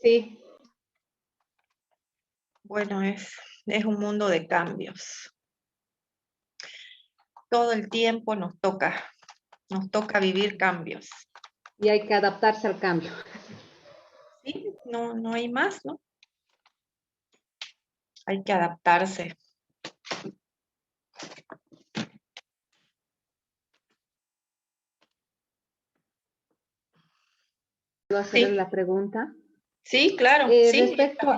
Sí. Bueno, es un mundo de cambios. Todo el tiempo nos toca vivir cambios. Y hay que adaptarse al cambio. Sí, no hay más, ¿no? Hay que adaptarse. ¿Puedo hacerle la pregunta? Sí, claro, sí. Respecto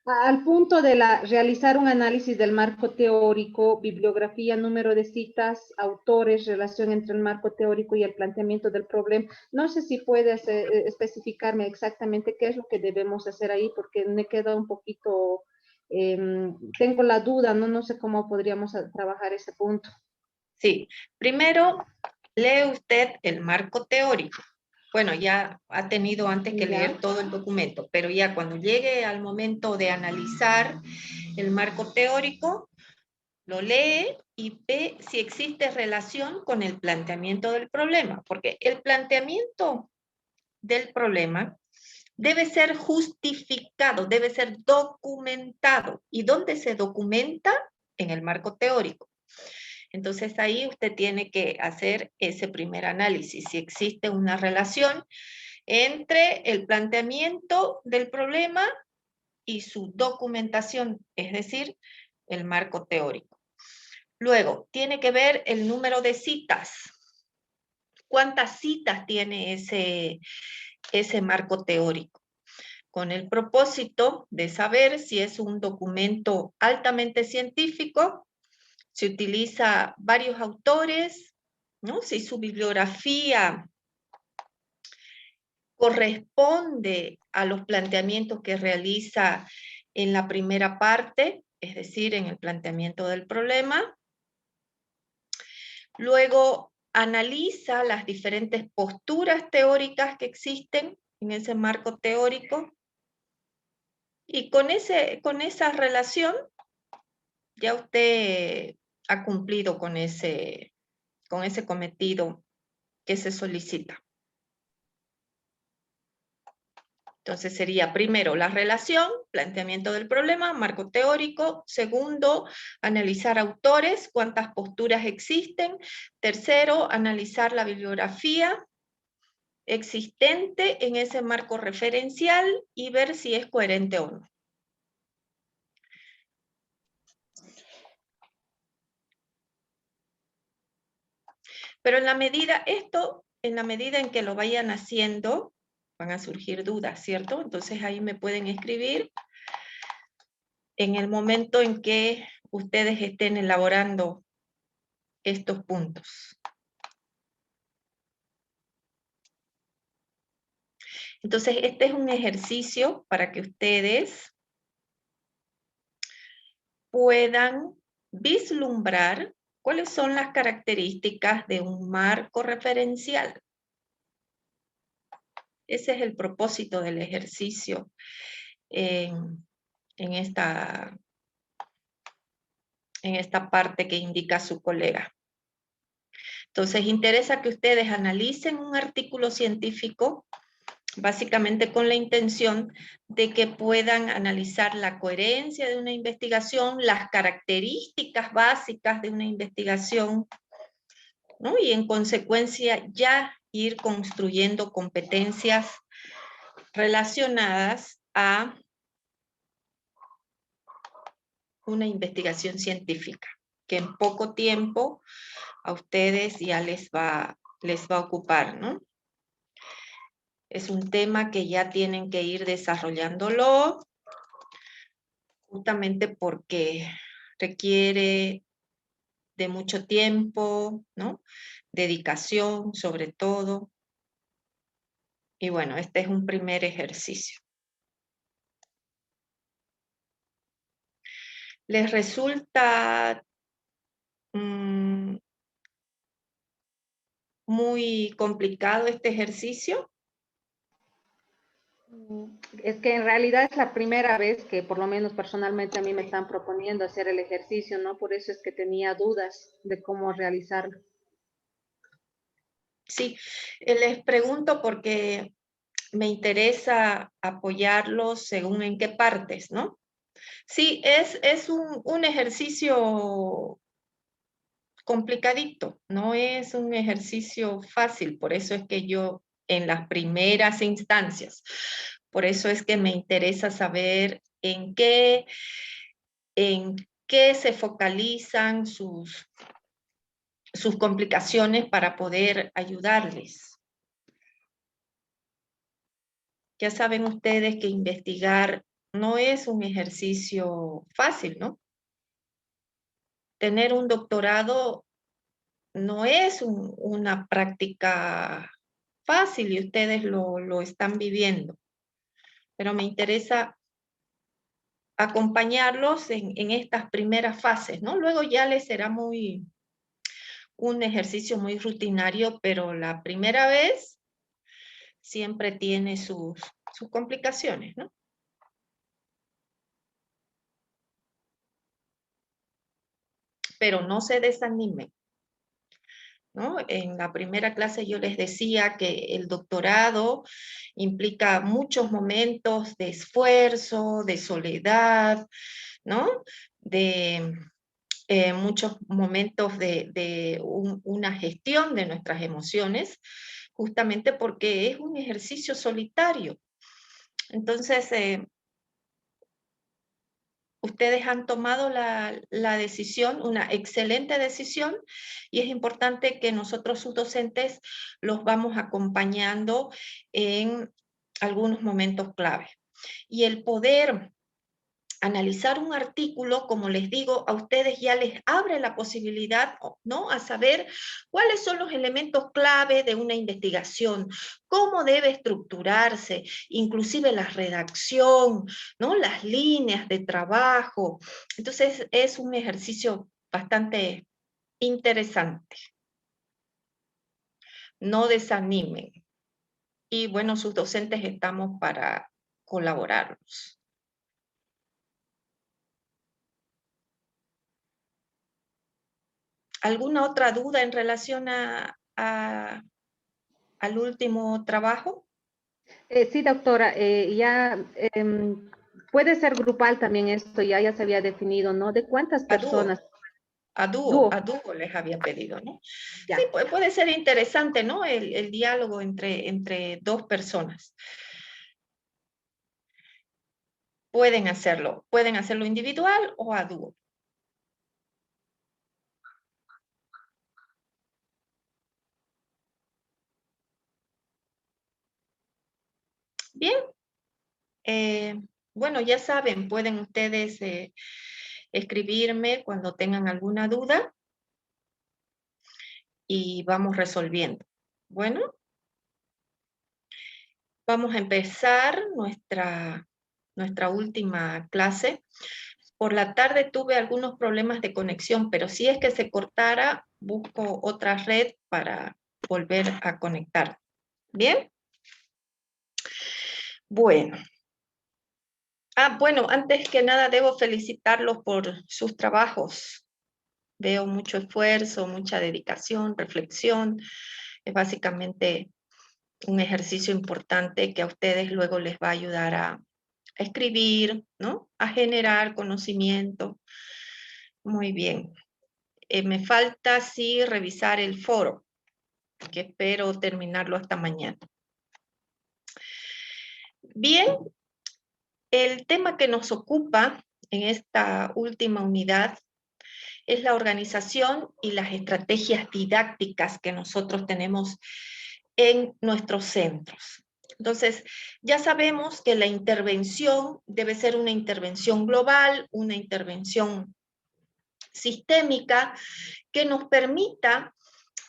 al punto de realizar un análisis del marco teórico, bibliografía, número de citas, autores, relación entre el marco teórico y el planteamiento del problema. No sé si puedes especificarme exactamente qué es lo que debemos hacer ahí, porque me queda un poquito, tengo la duda, no sé cómo podríamos trabajar ese punto. Sí, primero lee usted el marco teórico. Bueno, ya ha tenido antes que leer todo el documento, pero ya cuando llegue al momento de analizar el marco teórico, lo lee y ve si existe relación con el planteamiento del problema, porque el planteamiento del problema debe ser justificado, debe ser documentado. ¿Y dónde se documenta? En el marco teórico. Entonces ahí usted tiene que hacer ese primer análisis, si existe una relación entre el planteamiento del problema y su documentación, es decir, el marco teórico. Luego, tiene que ver el número de citas. ¿Cuántas citas tiene ese marco teórico? Con el propósito de saber si es un documento altamente científico, se utiliza varios autores, ¿no? Si su bibliografía corresponde a los planteamientos que realiza en la primera parte, es decir, en el planteamiento del problema. Luego analiza las diferentes posturas teóricas que existen en ese marco teórico y con esa relación ya usted ha cumplido con ese cometido que se solicita. Entonces sería primero la relación, planteamiento del problema, marco teórico. Segundo, analizar autores, cuántas posturas existen. Tercero, analizar la bibliografía existente en ese marco referencial y ver si es coherente o no. Pero en la medida en que lo vayan haciendo, van a surgir dudas, ¿cierto? Entonces ahí me pueden escribir en el momento en que ustedes estén elaborando estos puntos. Entonces, este es un ejercicio para que ustedes puedan vislumbrar cuáles son las características de un marco referencial. Ese es el propósito del ejercicio en esta parte que indica su colega. Entonces, interesa que ustedes analicen un artículo científico, básicamente con la intención de que puedan analizar la coherencia de una investigación, las características básicas de una investigación, ¿no? Y en consecuencia ya ir construyendo competencias relacionadas a una investigación científica, que en poco tiempo a ustedes ya les va a ocupar, ¿no? Es un tema que ya tienen que ir desarrollándolo, justamente porque requiere de mucho tiempo, ¿no? Dedicación, sobre todo. Y bueno, este es un primer ejercicio. ¿Les resulta muy complicado este ejercicio? Es que en realidad es la primera vez que por lo menos personalmente a mí me están proponiendo hacer el ejercicio, ¿no? Por eso es que tenía dudas de cómo realizarlo. Sí, les pregunto porque me interesa apoyarlos según en qué partes, ¿no? Sí, es un ejercicio complicadito, no es un ejercicio fácil, por eso es que yo en las primeras instancias, por eso es que me interesa saber en qué se focalizan sus complicaciones para poder ayudarles. Ya saben ustedes que investigar no es un ejercicio fácil, ¿no? Tener un doctorado no es una práctica fácil y ustedes lo están viviendo. Pero me interesa acompañarlos en estas primeras fases, ¿no? Luego ya les será un ejercicio muy rutinario, pero la primera vez siempre tiene sus complicaciones, ¿no? Pero no se desanimen, ¿no? En la primera clase yo les decía que el doctorado implica muchos momentos de esfuerzo, de soledad, ¿no? De muchos momentos de una gestión de nuestras emociones, justamente porque es un ejercicio solitario. Entonces, ustedes han tomado la decisión, una excelente decisión, y es importante que nosotros, sus docentes, los vamos acompañando en algunos momentos clave. Y el poder analizar un artículo, como les digo, a ustedes ya les abre la posibilidad, ¿no?, a saber cuáles son los elementos clave de una investigación, cómo debe estructurarse, inclusive la redacción, ¿no?, las líneas de trabajo. Entonces, es un ejercicio bastante interesante. No desanimen. Y bueno, sus docentes estamos para colaborarlos. ¿Alguna otra duda en relación al último trabajo? Sí, doctora, puede ser grupal también esto, ya se había definido, ¿no? ¿De cuántas A dúo. personas? A dúo Dúo. les había pedido, ¿no? Ya. Sí, puede ser interesante, ¿no? El diálogo entre dos personas. Pueden hacerlo individual o a dúo. Bien. Bueno, ya saben, pueden ustedes escribirme cuando tengan alguna duda y vamos resolviendo. Bueno, vamos a empezar nuestra última clase. Por la tarde tuve algunos problemas de conexión, pero si es que se cortara, busco otra red para volver a conectar. ¿Bien? Bueno. Bueno, antes que nada debo felicitarlos por sus trabajos. Veo mucho esfuerzo, mucha dedicación, reflexión. Es básicamente un ejercicio importante que a ustedes luego les va a ayudar a escribir, ¿no? A generar conocimiento. Muy bien. Me falta, sí, revisar el foro, que espero terminarlo hasta mañana. Bien, el tema que nos ocupa en esta última unidad es la organización y las estrategias didácticas que nosotros tenemos en nuestros centros. Entonces, ya sabemos que la intervención debe ser una intervención global, una intervención sistémica que nos permita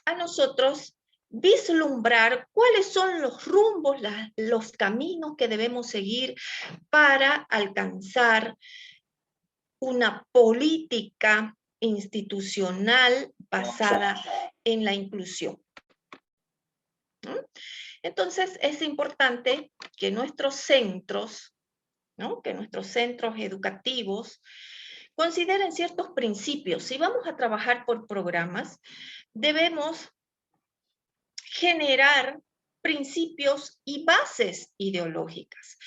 a nosotros vislumbrar cuáles son los rumbos, los caminos que debemos seguir para alcanzar una política institucional basada en la inclusión. Entonces, es importante que nuestros centros, ¿no?, que nuestros centros educativos consideren ciertos principios. Si vamos a trabajar por programas, debemos generar principios y bases ideológicas.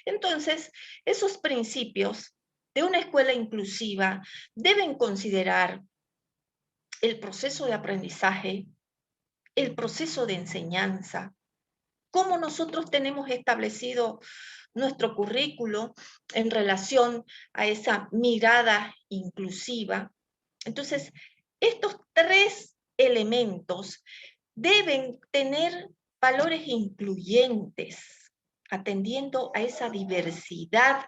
Entonces, esos principios de una escuela inclusiva deben considerar el proceso de aprendizaje, el proceso de enseñanza, cómo nosotros tenemos establecido nuestro currículo en relación a esa mirada inclusiva. Entonces, estos tres elementos deben tener valores incluyentes, atendiendo a esa diversidad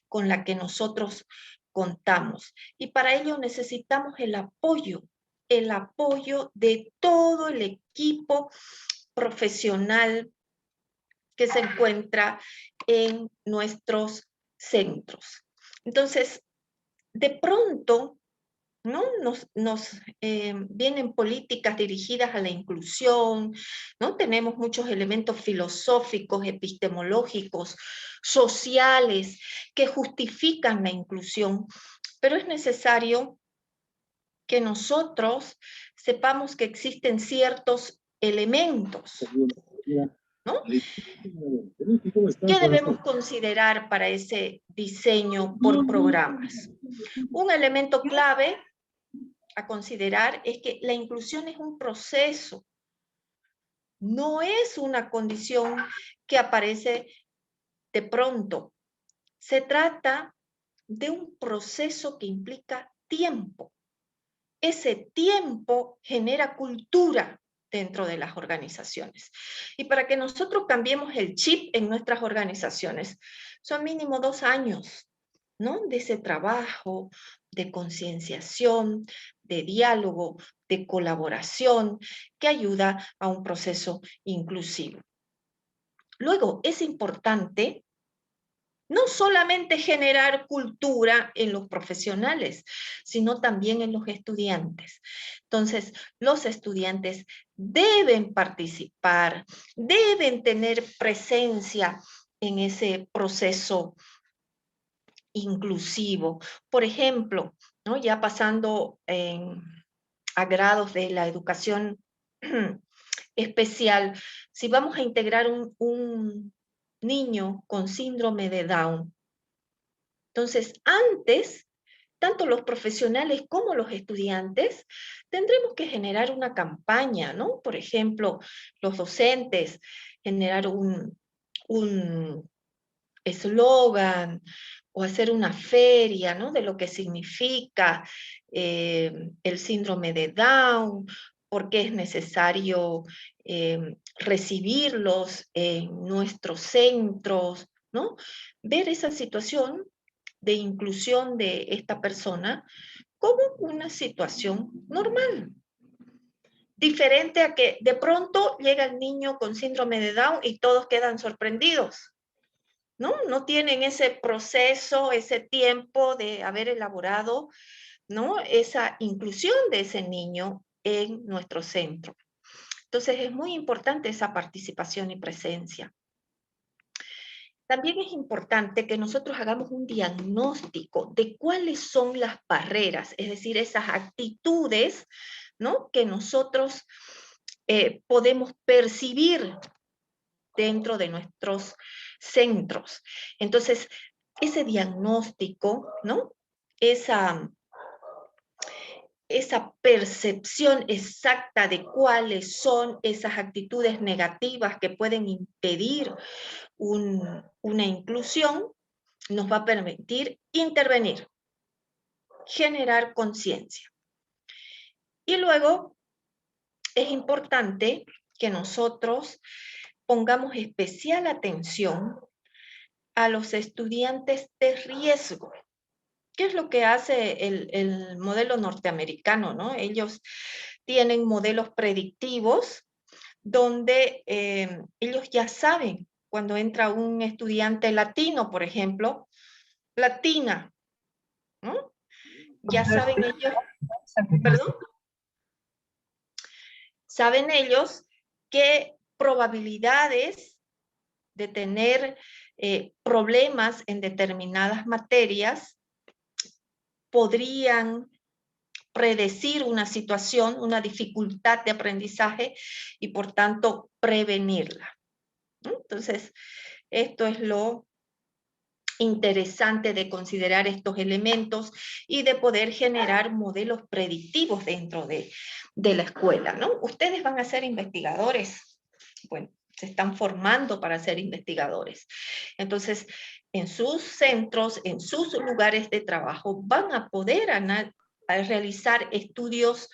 con la que nosotros contamos. Y para ello necesitamos el apoyo de todo el equipo profesional que se encuentra en nuestros centros. Entonces, de pronto, ¿no? Nos vienen políticas dirigidas a la inclusión, ¿no? Tenemos muchos elementos filosóficos, epistemológicos, sociales, que justifican la inclusión, pero es necesario que nosotros sepamos que existen ciertos elementos, ¿no? ¿Qué debemos considerar para ese diseño por programas? Un elemento clave a considerar es que la inclusión es un proceso, no es una condición que aparece de pronto. Se trata de un proceso que implica tiempo. Ese tiempo genera cultura dentro de las organizaciones. Y para que nosotros cambiemos el chip en nuestras organizaciones, son mínimo 2 años, ¿no? De ese trabajo, de concienciación, de diálogo, de colaboración, que ayuda a un proceso inclusivo. Luego, es importante no solamente generar cultura en los profesionales, sino también en los estudiantes. Entonces, los estudiantes deben participar, deben tener presencia en ese proceso inclusivo. Por ejemplo, ¿no? Ya pasando a grados de la educación especial, si vamos a integrar un niño con síndrome de Down, entonces antes, tanto los profesionales como los estudiantes, tendremos que generar una campaña, ¿no? Por ejemplo, los docentes, generar un eslogan o hacer una feria, ¿no? De lo que significa el síndrome de Down, por qué es necesario recibirlos en nuestros centros, ¿no? Ver esa situación de inclusión de esta persona como una situación normal. Diferente a que de pronto llega el niño con síndrome de Down y todos quedan sorprendidos, ¿no? No tienen ese proceso, ese tiempo de haber elaborado, ¿no? Esa inclusión de ese niño en nuestro centro. Entonces es muy importante esa participación y presencia. También es importante que nosotros hagamos un diagnóstico de cuáles son las barreras, es decir, esas actitudes, ¿no? Que nosotros podemos percibir dentro de nuestros centros. Entonces, ese diagnóstico, ¿no? Esa percepción exacta de cuáles son esas actitudes negativas que pueden impedir una inclusión, nos va a permitir intervenir, generar conciencia. Y luego es importante que nosotros pongamos especial atención a los estudiantes de riesgo. ¿Qué es lo que hace el modelo norteamericano, ¿no? Ellos tienen modelos predictivos donde ellos ya saben cuando entra un estudiante latino, por ejemplo, latina, ¿no? Ya saben ellos, perdón, saben ellos qué probabilidades de tener problemas en determinadas materias podrían predecir una situación, una dificultad de aprendizaje y por tanto prevenirla. Entonces, esto es lo interesante de considerar estos elementos y de poder generar modelos predictivos dentro de la escuela, ¿no? Ustedes van a ser investigadores, bueno, se están formando para ser investigadores. Entonces, en sus centros, en sus lugares de trabajo, van a poder realizar estudios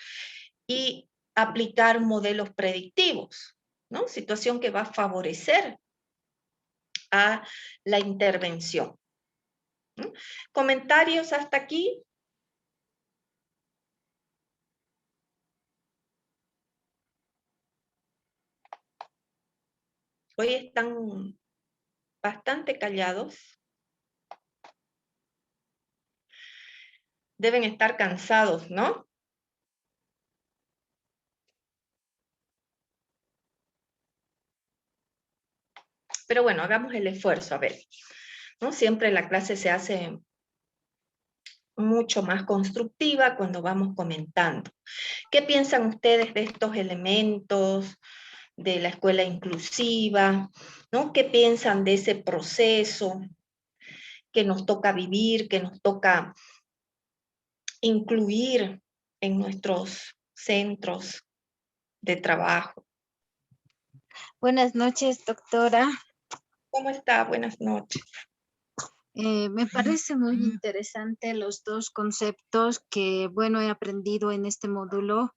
y aplicar modelos predictivos, ¿no? Situación que va a favorecer a la intervención. ¿Comentarios hasta aquí? Hoy están bastante callados. Deben estar cansados, ¿no? Pero bueno, hagamos el esfuerzo, a ver, ¿no? Siempre la clase se hace mucho más constructiva cuando vamos comentando. ¿Qué piensan ustedes de estos elementos de la escuela inclusiva? ¿No? ¿Qué piensan de ese proceso que nos toca vivir, que nos toca incluir en nuestros centros de trabajo? Buenas noches, doctora. ¿Cómo está? Buenas noches. Me parece muy interesante los dos conceptos que, bueno, he aprendido en este módulo.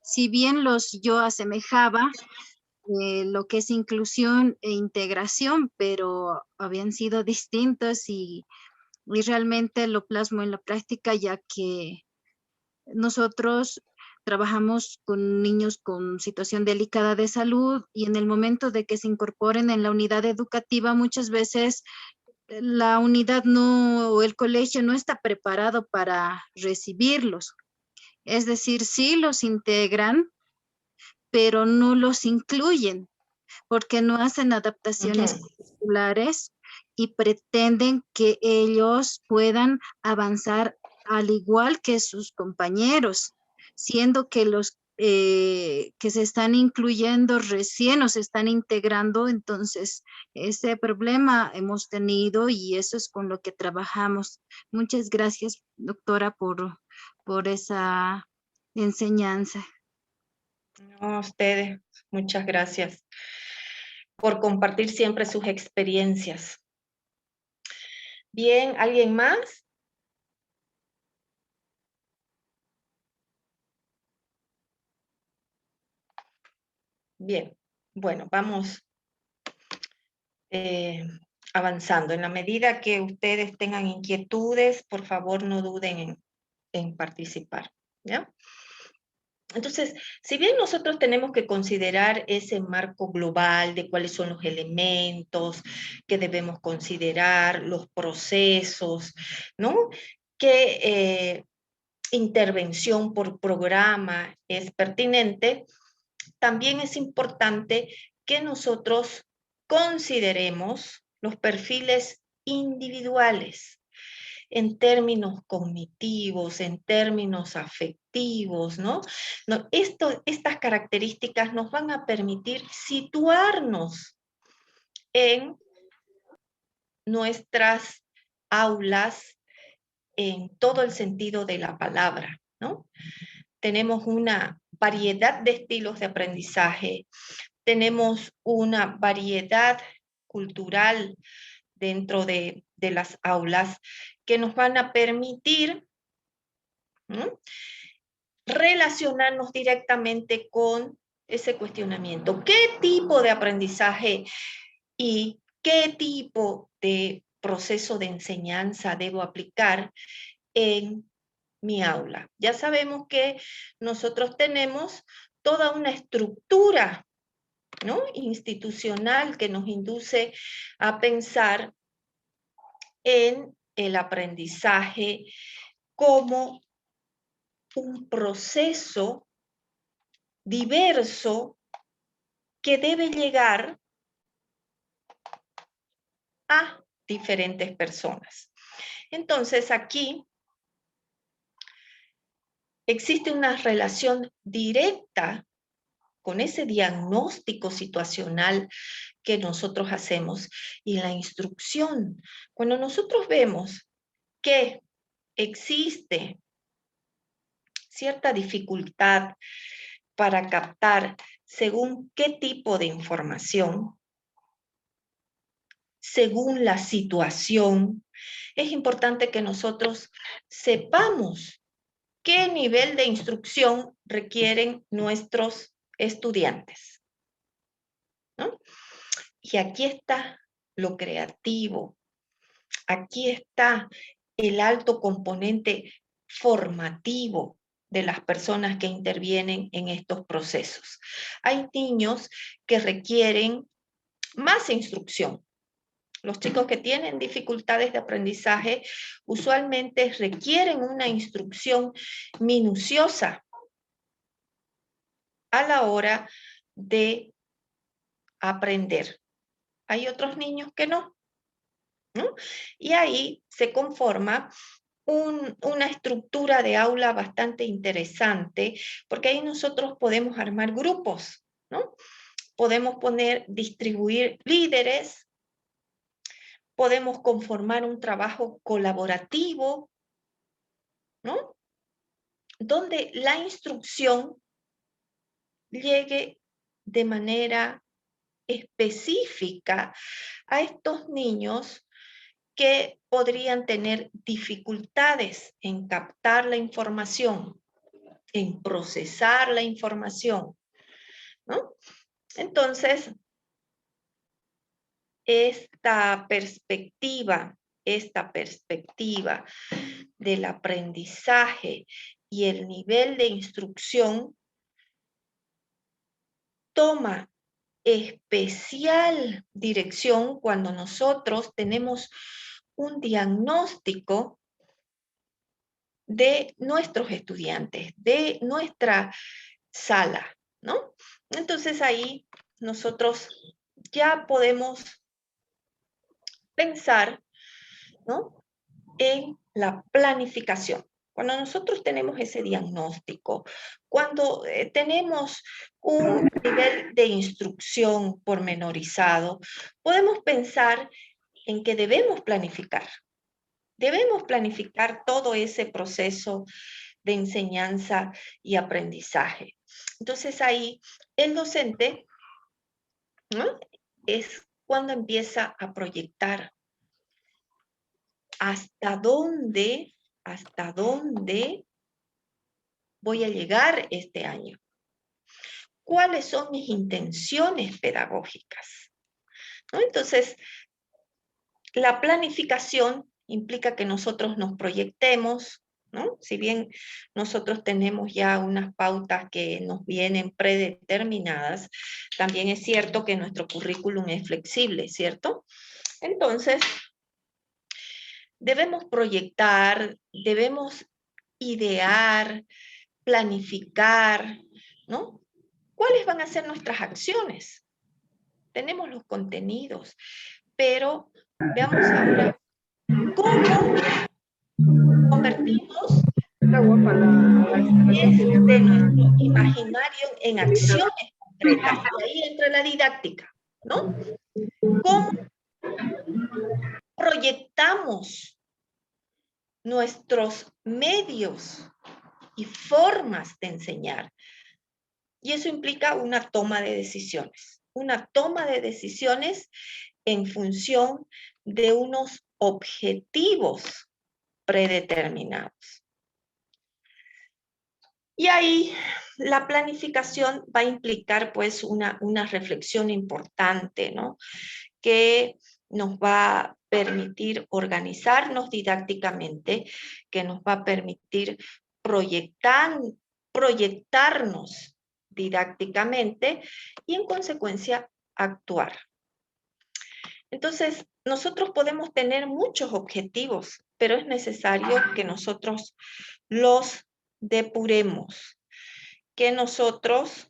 Si bien yo asemejaba lo que es inclusión e integración, pero habían sido distintos y realmente lo plasmo en la práctica, ya que nosotros trabajamos con niños con situación delicada de salud y en el momento de que se incorporen en la unidad educativa, muchas veces la unidad o el colegio no está preparado para recibirlos. Es decir, sí los integran, pero no los incluyen porque no hacen adaptaciones curriculares y pretenden que ellos puedan avanzar al igual que sus compañeros, siendo que los que se están incluyendo recién o se están integrando. Entonces, ese problema hemos tenido y eso es con lo que trabajamos. Muchas gracias, doctora, por esa enseñanza. No, a ustedes, muchas gracias por compartir siempre sus experiencias. Bien, ¿alguien más? Bien, bueno, vamos avanzando. En la medida que ustedes tengan inquietudes, por favor no duden en participar, ¿ya? Entonces, si bien nosotros tenemos que considerar ese marco global de cuáles son los elementos que debemos considerar, los procesos, ¿no? ¿Qué intervención por programa es pertinente? También es importante que nosotros consideremos los perfiles individuales en términos cognitivos, en términos afectivos, ¿no? Estas características nos van a permitir situarnos en nuestras aulas en todo el sentido de la palabra, ¿no? Tenemos una variedad de estilos de aprendizaje, tenemos una variedad cultural dentro de las aulas que nos van a permitir relacionarnos directamente con ese cuestionamiento. ¿Qué tipo de aprendizaje y qué tipo de proceso de enseñanza debo aplicar en mi aula? Ya sabemos que nosotros tenemos toda una estructura, ¿no?, institucional que nos induce a pensar en el aprendizaje como un proceso diverso que debe llegar a diferentes personas. Entonces aquí existe una relación directa con ese diagnóstico situacional que nosotros hacemos y la instrucción. Cuando nosotros vemos que existe cierta dificultad para captar según qué tipo de información, según la situación, es importante que nosotros sepamos qué nivel de instrucción requieren nuestros estudiantes, ¿no? Y aquí está lo creativo, aquí está el alto componente formativo de las personas que intervienen en estos procesos. Hay niños que requieren más instrucción. Los chicos que tienen dificultades de aprendizaje usualmente requieren una instrucción minuciosa a la hora de aprender. Hay otros niños que no, ¿no? Y ahí se conforma una estructura de aula bastante interesante, porque ahí nosotros podemos armar grupos, ¿no? Podemos distribuir líderes, podemos conformar un trabajo colaborativo, ¿no? Donde la instrucción llegue de manera específica a estos niños que podrían tener dificultades en captar la información, en procesar la información, ¿no? Entonces, esta perspectiva del aprendizaje y el nivel de instrucción toma especial dirección cuando nosotros tenemos un diagnóstico de nuestros estudiantes, de nuestra sala, ¿no? Entonces ahí nosotros ya podemos pensar, ¿no?, en la planificación. Cuando nosotros tenemos ese diagnóstico, cuando tenemos un nivel de instrucción pormenorizado, podemos pensar en que debemos planificar. Debemos planificar todo ese proceso de enseñanza y aprendizaje. Entonces ahí el docente, ¿no?, es cuando empieza a proyectar hasta dónde voy a llegar este año. ¿Cuáles son mis intenciones pedagógicas? ¿No? Entonces, la planificación implica que nosotros nos proyectemos, ¿no? Si bien nosotros tenemos ya unas pautas que nos vienen predeterminadas, también es cierto que nuestro currículum es flexible, ¿cierto? Entonces, debemos proyectar, debemos idear, planificar, ¿no? ¿Cuáles van a ser nuestras acciones? Tenemos los contenidos, pero veamos ahora cómo convertimos de nuestro imaginario en acciones concretas. Y ahí entra la didáctica, ¿no? ¿Cómo proyectamos nuestros medios y formas de enseñar? Y eso implica una toma de decisiones en función de unos objetivos predeterminados. Y ahí la planificación va a implicar pues una reflexión importante, ¿no?, que nos va a permitir organizarnos didácticamente, que nos va a permitir proyectarnos didácticamente y en consecuencia actuar. Entonces, nosotros podemos tener muchos objetivos, pero es necesario que nosotros los depuremos, que nosotros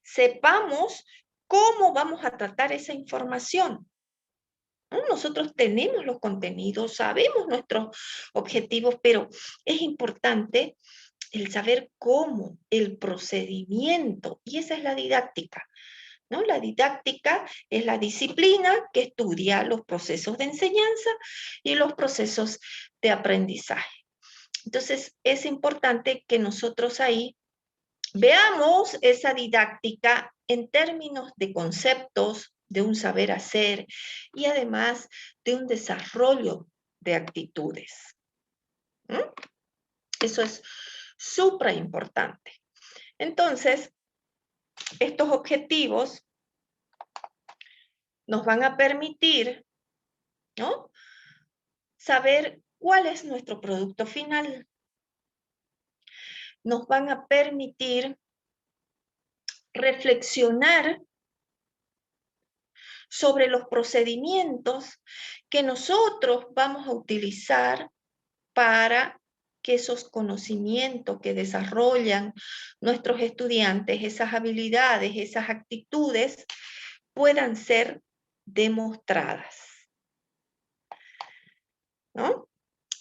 sepamos cómo vamos a tratar esa información. ¿no? Nosotros tenemos los contenidos, sabemos nuestros objetivos, pero es importante el saber cómo, el procedimiento, y esa es la didáctica, ¿no? La didáctica es la disciplina que estudia los procesos de enseñanza y los procesos de aprendizaje. Entonces, es importante que nosotros ahí veamos esa didáctica en términos de conceptos, de un saber hacer y además de un desarrollo de actitudes. ¿Mm? Eso es súper importante. Entonces, estos objetivos nos van a permitir, ¿no?, saber cuál es nuestro producto final. Nos van a permitir reflexionar sobre los procedimientos que nosotros vamos a utilizar para que esos conocimientos que desarrollan nuestros estudiantes, esas habilidades, esas actitudes, puedan ser demostradas, ¿no?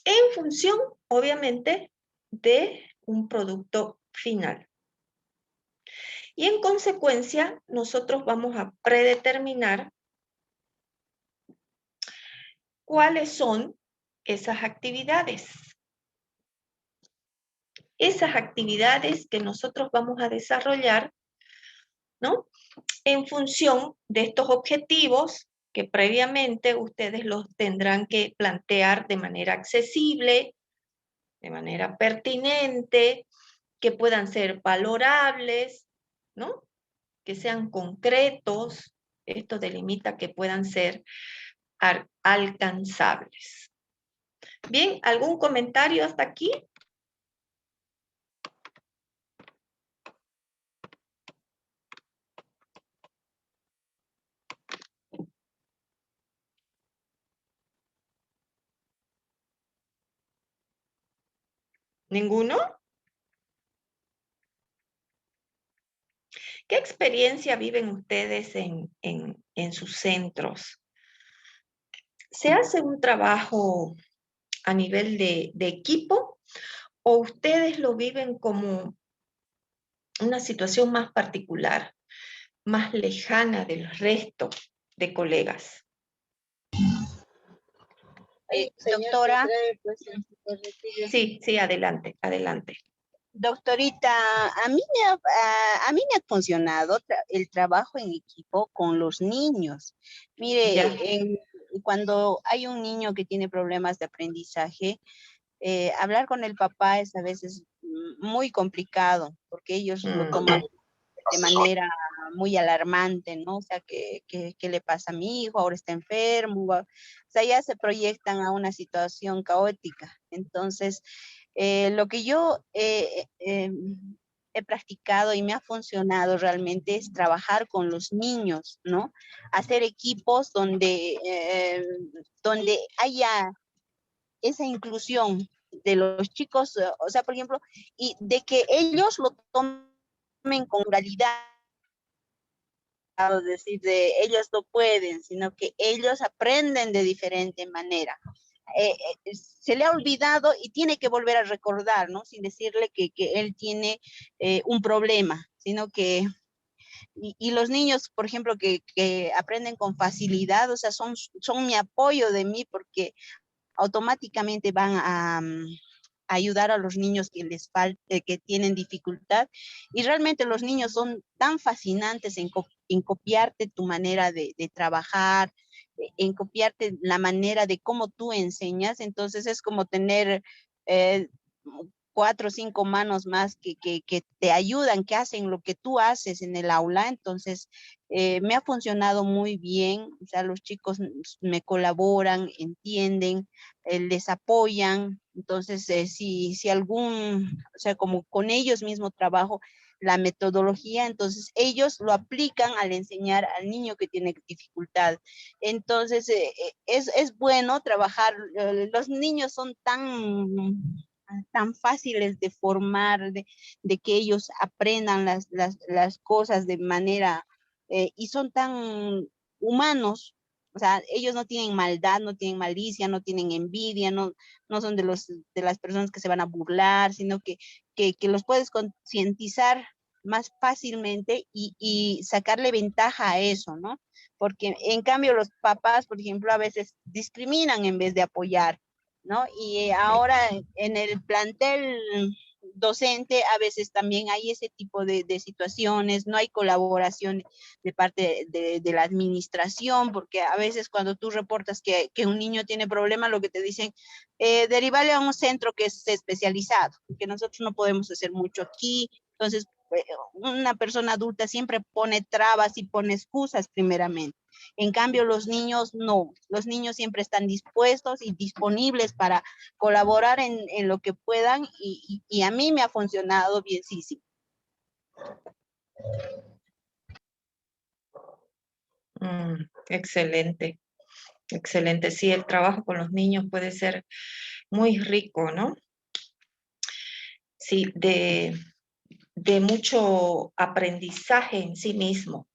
En función, obviamente, de un producto final. Y en consecuencia, nosotros vamos a predeterminar cuáles son esas actividades. Esas actividades que nosotros vamos a desarrollar, ¿no?, en función de estos objetivos que previamente ustedes los tendrán que plantear de manera accesible, de manera pertinente, que puedan ser valorables, ¿no?, que sean concretos. Esto delimita que puedan ser alcanzables. Bien, ¿algún comentario hasta aquí? ¿Ninguno? ¿Qué experiencia viven ustedes en sus centros? ¿Se hace un trabajo a nivel de equipo o ustedes lo viven como una situación más particular, más lejana del resto de colegas? Doctora. Sí, sí, adelante, adelante. Doctorita, a mí me ha funcionado el trabajo en equipo con los niños. Mire, cuando hay un niño que tiene problemas de aprendizaje, hablar con el papá es a veces muy complicado, porque ellos lo toman de manera muy alarmante, ¿no? O sea, ¿qué le pasa a mi hijo? Ahora está enfermo. O sea, ya se proyectan a una situación caótica. Entonces, lo que yo he practicado y me ha funcionado realmente es trabajar con los niños, ¿no? Hacer equipos donde haya esa inclusión de los chicos, o sea, por ejemplo, y de que ellos lo tomen con realidad, es decir, de ellos lo pueden, sino que ellos aprenden de diferente manera. Se le ha olvidado y tiene que volver a recordar, ¿no? Sin decirle que él tiene un problema, sino que, y los niños, por ejemplo, que aprenden con facilidad, o sea, son mi apoyo de mí porque automáticamente van a ayudar a los niños que les falte, que tienen dificultad. Y realmente los niños son tan fascinantes en copiarte tu manera de trabajar, en copiarte la manera de cómo tú enseñas. Entonces es como tener 4 o 5 manos más que te ayudan, que hacen lo que tú haces en el aula. Entonces, me ha funcionado muy bien. O sea, los chicos me colaboran, entienden, les apoyan. Entonces, si algún, o sea, como con ellos mismo trabajo la metodología, entonces ellos lo aplican al enseñar al niño que tiene dificultad. Entonces, es bueno trabajar. Los niños son tan fáciles de formar, de que ellos aprendan las cosas de manera, y son tan humanos, O sea, ellos no tienen maldad, no tienen malicia, no tienen envidia, no son de las personas que se van a burlar, sino que los puedes concientizar más fácilmente y sacarle ventaja a eso, ¿no? Porque en cambio los papás, por ejemplo, a veces discriminan en vez de apoyar, ¿no? Y ahora en el plantel docente a veces también hay ese tipo de situaciones, no hay colaboración de parte de la administración, porque a veces cuando tú reportas que un niño tiene problemas, lo que te dicen, derivarle a un centro que es especializado, que nosotros no podemos hacer mucho aquí. Entonces, una persona adulta siempre pone trabas y pone excusas primeramente. En cambio, los niños no. Los niños siempre están dispuestos y disponibles para colaborar en lo que puedan y a mí me ha funcionado bien, sí. Excelente, excelente. Sí, el trabajo con los niños puede ser muy rico, ¿no? Sí, de mucho aprendizaje en sí mismo.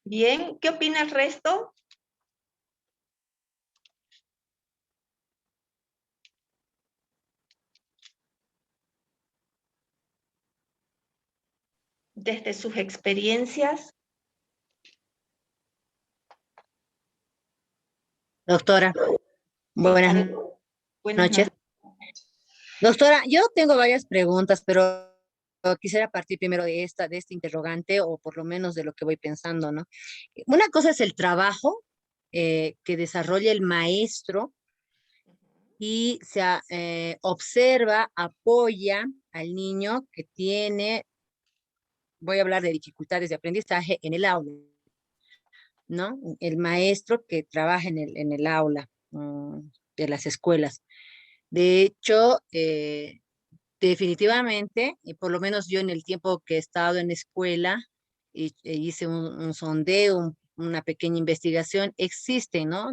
Bien, ¿qué opina el resto? Desde sus experiencias. Doctora, buenas Buenas noches. noches. Doctora, yo tengo varias preguntas, pero quisiera partir primero de este interrogante, o por lo menos de lo que voy pensando, ¿no? Una cosa es el trabajo que desarrolla el maestro y observa, apoya al niño que tiene, voy a hablar de dificultades de aprendizaje en el aula, ¿no? El maestro que trabaja en el aula de las escuelas. De hecho, definitivamente, y por lo menos yo en el tiempo que he estado en escuela, hice un sondeo, una pequeña investigación, existe, ¿no?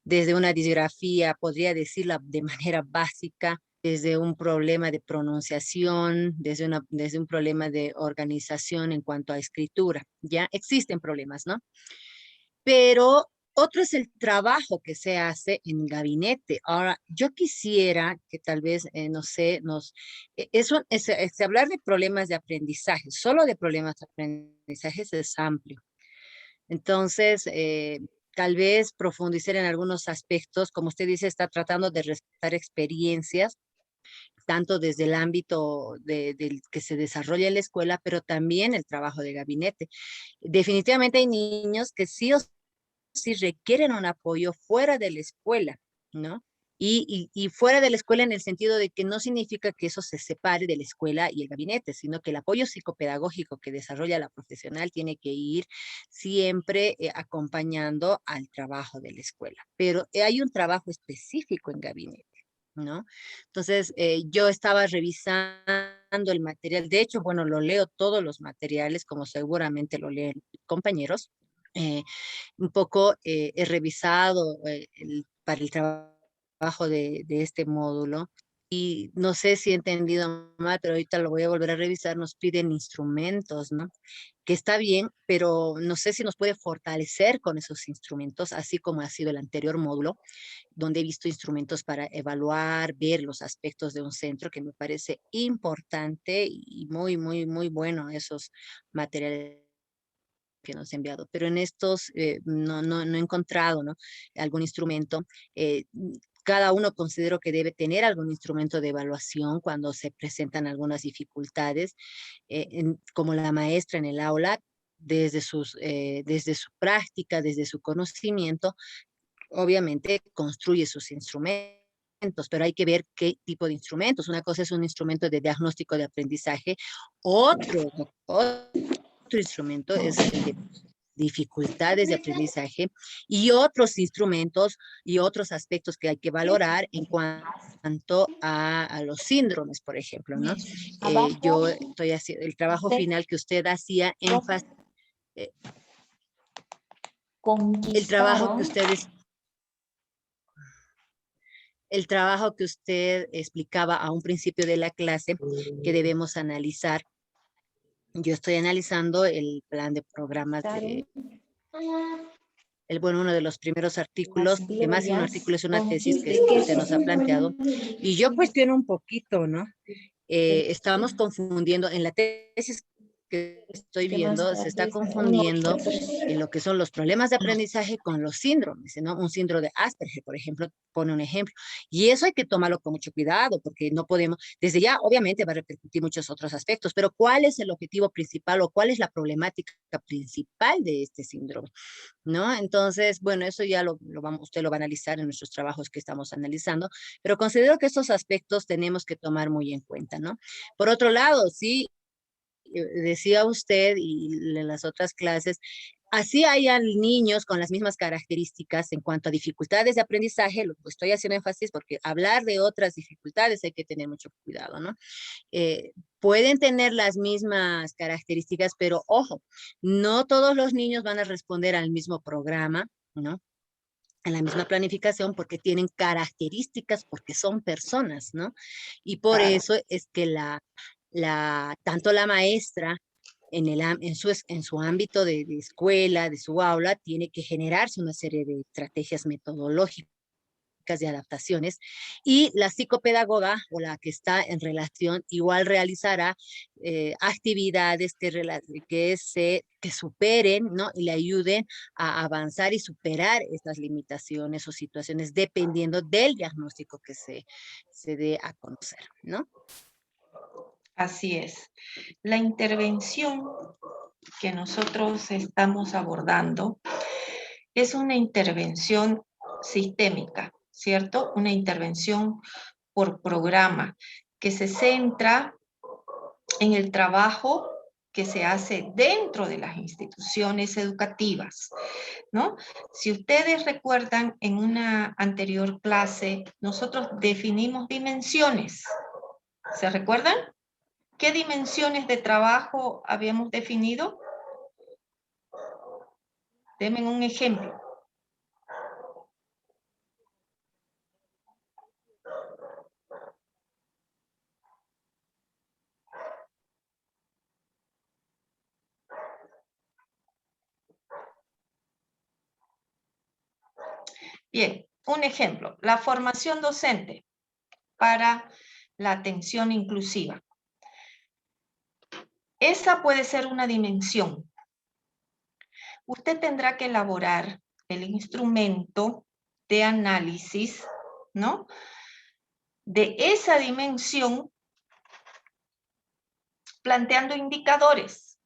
Desde una disgrafía, podría decirla de manera básica, desde un problema de pronunciación, desde un problema de organización en cuanto a escritura. Ya existen problemas, ¿no? Pero otro es el trabajo que se hace en gabinete. Ahora, yo quisiera que tal vez, no sé, hablar de problemas de aprendizaje, solo de problemas de aprendizaje es amplio. Entonces, tal vez profundizar en algunos aspectos, como usted dice, está tratando de rescatar experiencias, tanto desde el ámbito del que se desarrolla en la escuela, pero también el trabajo de gabinete. Definitivamente hay niños que sí o sí requieren un apoyo fuera de la escuela, ¿no? Y fuera de la escuela en el sentido de que no significa que eso se separe de la escuela y el gabinete, sino que el apoyo psicopedagógico que desarrolla la profesional tiene que ir siempre acompañando al trabajo de la escuela. Pero hay un trabajo específico en gabinete, ¿no? Entonces, yo estaba revisando el material, de hecho, bueno, lo leo todos los materiales, como seguramente lo leen compañeros. Un poco he revisado para el trabajo de este módulo y no sé si he entendido mal, pero ahorita lo voy a volver a revisar. Nos piden instrumentos, ¿no? Que está bien, pero no sé si nos puede fortalecer con esos instrumentos, así como ha sido el anterior módulo, donde he visto instrumentos para evaluar, ver los aspectos de un centro, que me parece importante y muy, muy, muy bueno esos materiales que nos ha enviado, pero en estos no he encontrado, ¿no? Algún instrumento. Cada uno considero que debe tener algún instrumento de evaluación cuando se presentan algunas dificultades, como la maestra en el aula, desde su práctica, desde su conocimiento, obviamente construye sus instrumentos, pero hay que ver qué tipo de instrumentos. Una cosa es un instrumento de diagnóstico de aprendizaje, otro instrumento es el de dificultades de aprendizaje y otros instrumentos y otros aspectos que hay que valorar en cuanto a los síndromes, por ejemplo, ¿no? Yo estoy haciendo el trabajo final que usted hacía énfasis, el trabajo que usted explicaba a un principio de la clase que debemos analizar. Yo estoy analizando el plan de programas uno de los primeros artículos, que más que un artículo es una tesis que usted nos ha planteado, y yo cuestiono un poquito, ¿no? Estamos confundiendo, en la tesis que estoy viendo, se está confundiendo en lo que son los problemas de aprendizaje con los síndromes, ¿no? Un síndrome de Asperger, por ejemplo, pone un ejemplo. Y eso hay que tomarlo con mucho cuidado, porque no podemos, desde ya, obviamente va a repercutir muchos otros aspectos, pero ¿cuál es el objetivo principal o cuál es la problemática principal de este síndrome? ¿No? Entonces, bueno, eso ya usted lo va a analizar en nuestros trabajos que estamos analizando, pero considero que estos aspectos tenemos que tomar muy en cuenta, ¿no? Por otro lado, sí, decía usted y en las otras clases, así hayan niños con las mismas características en cuanto a dificultades de aprendizaje, lo estoy haciendo énfasis porque hablar de otras dificultades hay que tener mucho cuidado, ¿no? Pueden tener las mismas características, pero ojo, no todos los niños van a responder al mismo programa, ¿no? En la misma planificación porque tienen características, porque son personas, ¿no? Y por eso es que tanto la maestra en su ámbito de escuela, de su aula, tiene que generarse una serie de estrategias metodológicas de adaptaciones y la psicopedagoga o la que está en relación igual realizará actividades que superen, ¿no? Y le ayuden a avanzar y superar estas limitaciones o situaciones dependiendo del diagnóstico que se dé a conocer, ¿no? Así es. La intervención que nosotros estamos abordando es una intervención sistémica, ¿cierto? Una intervención por programa que se centra en el trabajo que se hace dentro de las instituciones educativas, ¿no? Si ustedes recuerdan, en una anterior clase, nosotros definimos dimensiones. ¿Se recuerdan? ¿Qué dimensiones de trabajo habíamos definido? Denme un ejemplo. Bien, un ejemplo, la formación docente para la atención inclusiva. Esa puede ser una dimensión. Usted tendrá que elaborar el instrumento de análisis, ¿no? De esa dimensión, planteando indicadores.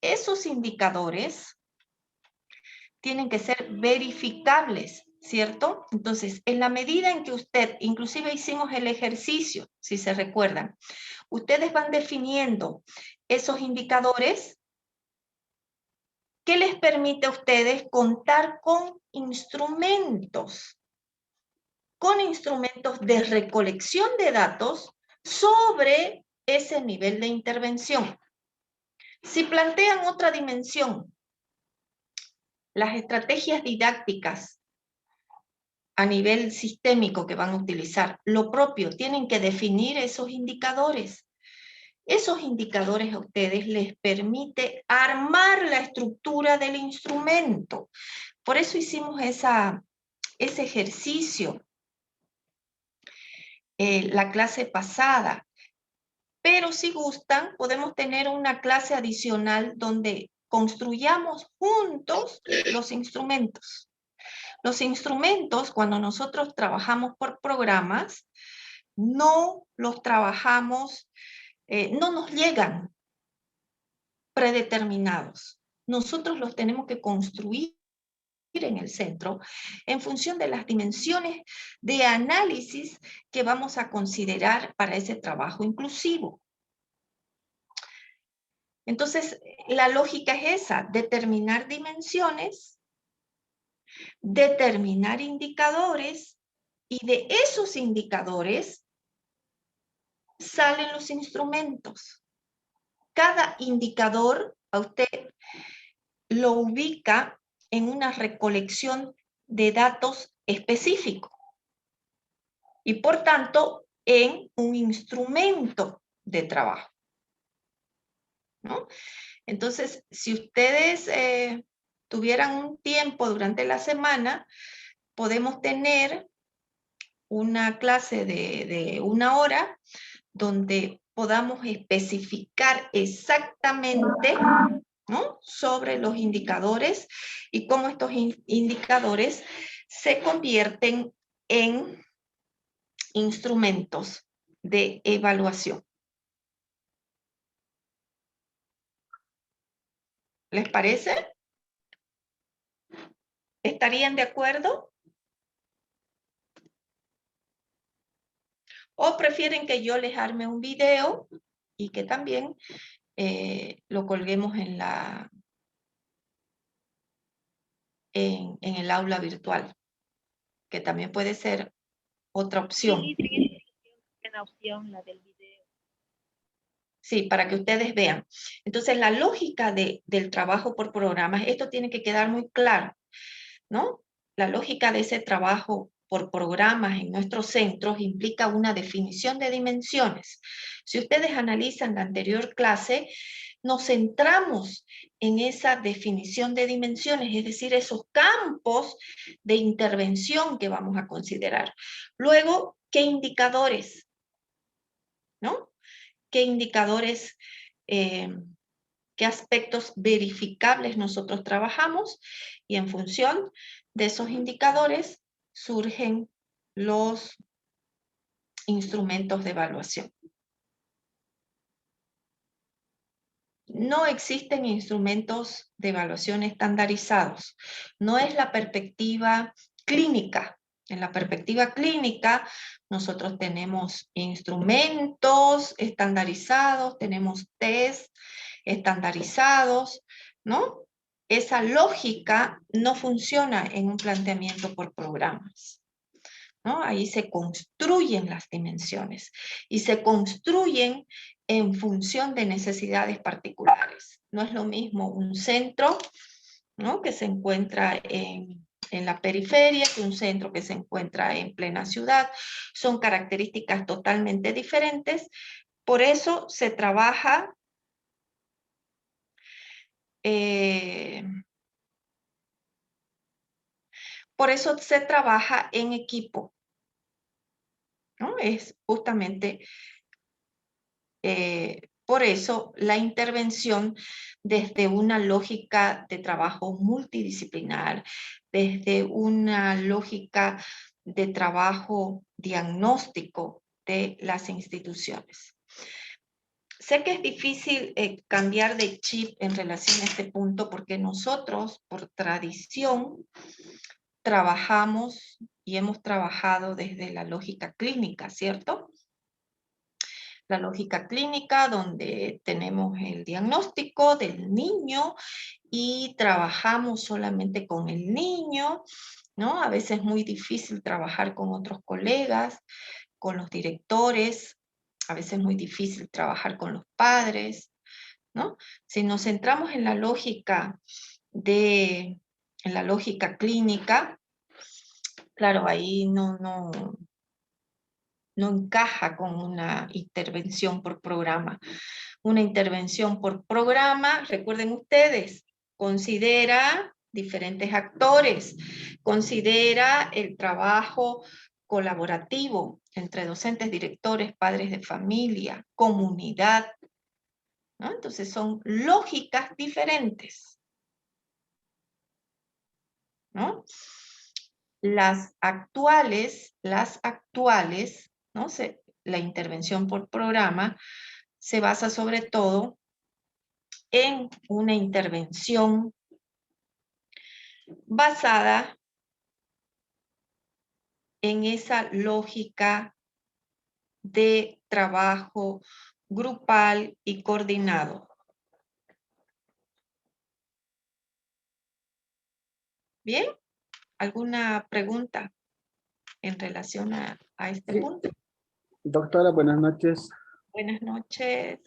Esos indicadores tienen que ser verificables, ¿cierto? Entonces, en la medida en que usted, inclusive hicimos el ejercicio, si se recuerdan, ustedes van definiendo esos indicadores que les permite a ustedes contar con instrumentos de recolección de datos sobre ese nivel de intervención. Si plantean otra dimensión, las estrategias didácticas a nivel sistémico que van a utilizar, lo propio, tienen que definir esos indicadores. Esos indicadores a ustedes les permite armar la estructura del instrumento. Por eso hicimos ese ejercicio la clase pasada. Pero si gustan, podemos tener una clase adicional donde construyamos juntos los instrumentos. Los instrumentos, cuando nosotros trabajamos por programas, no los trabajamos, no nos llegan predeterminados. Nosotros los tenemos que construir en el centro en función de las dimensiones de análisis que vamos a considerar para ese trabajo inclusivo. Entonces, la lógica es esa, determinar dimensiones, determinar indicadores, y de esos indicadores salen los instrumentos. Cada indicador a usted lo ubica en una recolección de datos específico y por tanto en un instrumento de trabajo, ¿no? Entonces, si ustedes tuvieran un tiempo durante la semana, podemos tener una clase de 1 hora donde podamos especificar exactamente, ¿no?, sobre los indicadores y cómo estos indicadores se convierten en instrumentos de evaluación. ¿Les parece? ¿Estarían de acuerdo? ¿O prefieren que yo les arme un video y que también lo colguemos en el aula virtual? Que también puede ser otra opción. Sí, sí, buena opción la del video. Sí, para que ustedes vean. Entonces, la lógica del trabajo por programas, esto tiene que quedar muy claro, ¿no? La lógica de ese trabajo por programas en nuestros centros implica una definición de dimensiones. Si ustedes analizan la anterior clase, nos centramos en esa definición de dimensiones, es decir, esos campos de intervención que vamos a considerar. Luego, ¿qué indicadores? ¿No? ¿Qué indicadores, qué aspectos verificables nosotros trabajamos? Y en función de esos indicadores surgen los instrumentos de evaluación. No existen instrumentos de evaluación estandarizados. No es la perspectiva clínica. En la perspectiva clínica, nosotros tenemos instrumentos estandarizados, tenemos test estandarizados, ¿no? Esa lógica no funciona en un planteamiento por programas, ¿no? Ahí se construyen las dimensiones y se construyen en función de necesidades particulares. No es lo mismo un centro, ¿no?, que se encuentra en la periferia que un centro que se encuentra en plena ciudad. Son características totalmente diferentes. Por eso se trabaja en equipo, ¿no? Es justamente por eso la intervención desde una lógica de trabajo multidisciplinar, desde una lógica de trabajo diagnóstico de las instituciones. Sé que es difícil cambiar de chip en relación a este punto porque nosotros, por tradición, trabajamos y hemos trabajado desde la lógica clínica, ¿cierto? La lógica clínica donde tenemos el diagnóstico del niño y trabajamos solamente con el niño, ¿no? A veces es muy difícil trabajar con otros colegas, con los directores, a veces es muy difícil trabajar con los padres, ¿no? Si nos centramos en la lógica clínica, claro, ahí no encaja con una intervención por programa. Una intervención por programa, recuerden ustedes, considera diferentes actores, considera el trabajo colaborativo entre docentes, directores, padres de familia, comunidad, ¿no? Entonces son lógicas diferentes, ¿no? Las actuales, ¿no? La intervención por programa se basa sobre todo en una intervención basada en esa lógica de trabajo grupal y coordinado. ¿Bien? ¿Alguna pregunta en relación a este punto? Doctora, buenas noches. Buenas noches.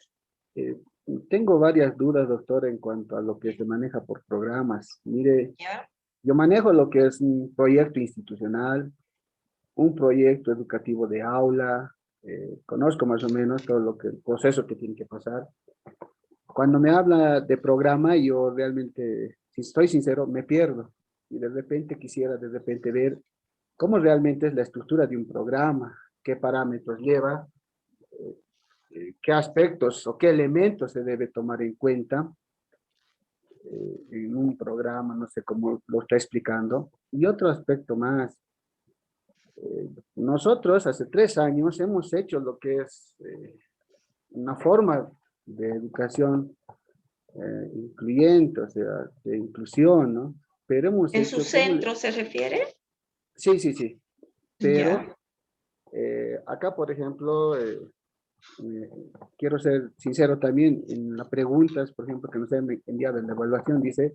Tengo varias dudas, doctora, en cuanto a lo que se maneja por programas. Mire, ¿Ya? yo manejo lo que es un proyecto institucional, un proyecto educativo de aula, conozco más o menos todo lo que el proceso que tiene que pasar. Cuando me habla de programa, yo realmente si estoy sincero, me pierdo. Y de repente quisiera ver cómo realmente es la estructura de un programa, qué parámetros lleva, qué aspectos o qué elementos se debe tomar en cuenta en un programa, no sé cómo lo está explicando. Y otro aspecto más, nosotros hace 3 años hemos hecho lo que es una forma de educación incluyente, o sea, de inclusión, ¿no? Pero hemos ¿En su hecho como... centro se refiere? Sí, sí, sí. Pero Ya. acá, por ejemplo, quiero ser sincero también en las preguntas, por ejemplo, que nos han enviado en la evaluación, dice,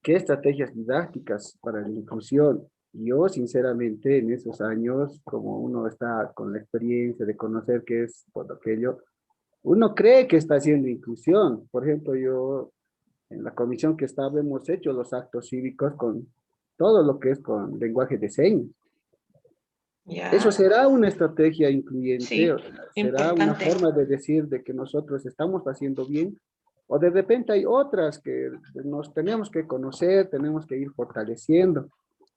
¿qué estrategias didácticas para la inclusión? Yo, sinceramente, en esos años, como uno está con la experiencia de conocer qué es todo aquello, uno cree que está haciendo inclusión. Por ejemplo, yo en la comisión que estaba hemos hecho los actos cívicos con todo lo que es con lenguaje de señas. ¿Eso Ya. será una estrategia incluyente? Sí, O sea, ¿será una importante. forma de decir de que nosotros estamos haciendo bien? ¿O de repente hay otras que nos tenemos que conocer, tenemos que ir fortaleciendo?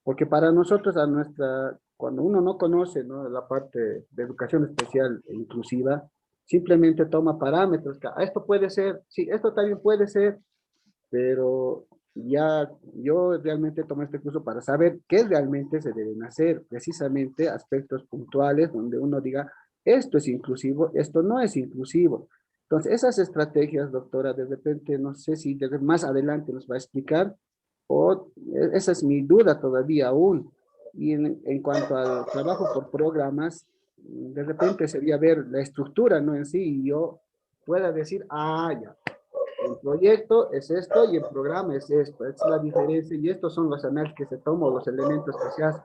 Porque para nosotros, cuando uno no conoce, ¿no?, la parte de educación especial e inclusiva, simplemente toma parámetros. Esto puede ser, sí, esto también puede ser, pero ya yo realmente tomé este curso para saber qué realmente se deben hacer, precisamente aspectos puntuales donde uno diga, esto es inclusivo, esto no es inclusivo. Entonces, esas estrategias, doctora, de repente, no sé si más adelante nos va a explicar, o esa es mi duda todavía aún. Y en cuanto al trabajo por programas, de repente sería ver la estructura, ¿no?, en sí, y yo pueda decir, ya, el proyecto es esto y el programa es esto. Esta es la diferencia y estos son los análisis que se toman, los elementos que se hacen.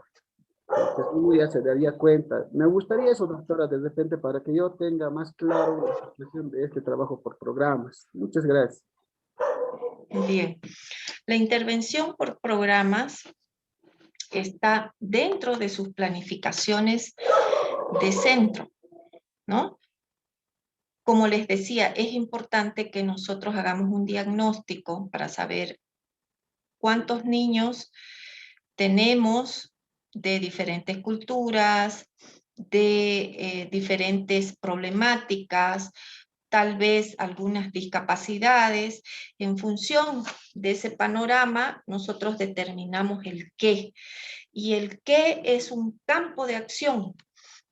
Entonces uno ya se daría cuenta. Me gustaría eso, doctora, de repente, para que yo tenga más claro la situación de este trabajo por programas. Muchas gracias. Bien. La intervención por programas está dentro de sus planificaciones de centro, ¿no? Como les decía, es importante que nosotros hagamos un diagnóstico para saber cuántos niños tenemos de diferentes culturas, de diferentes problemáticas, tal vez algunas discapacidades. En función de ese panorama, nosotros determinamos el qué. Y el qué es un campo de acción,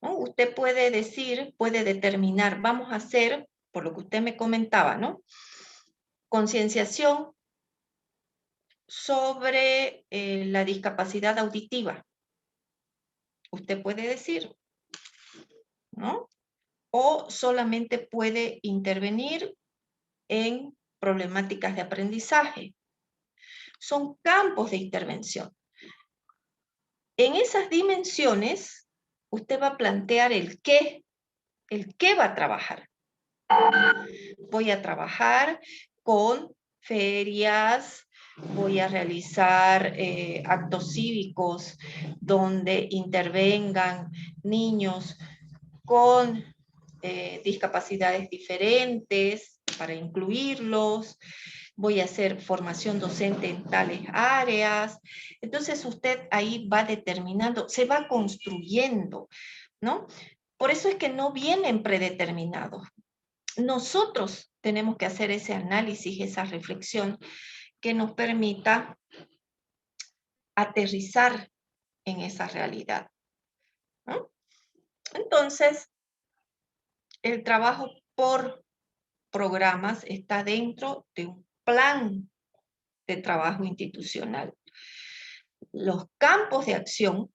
¿no? Usted puede decir, puede determinar, vamos a hacer, por lo que usted me comentaba, ¿no?, concienciación sobre la discapacidad auditiva. Usted puede decir, ¿no? O solamente puede intervenir en problemáticas de aprendizaje. Son campos de intervención. En esas dimensiones, usted va a plantear el qué va a trabajar. Voy a trabajar con ferias, voy a realizar actos cívicos donde intervengan niños con discapacidades diferentes para incluirlos, voy a hacer formación docente en tales áreas. Entonces usted ahí va determinando, se va construyendo, ¿no? Por eso es que no vienen predeterminados. Nosotros tenemos que hacer ese análisis, esa reflexión que nos permita aterrizar en esa realidad, ¿no? Entonces, el trabajo por programas está dentro de un plan de trabajo institucional. Los campos de acción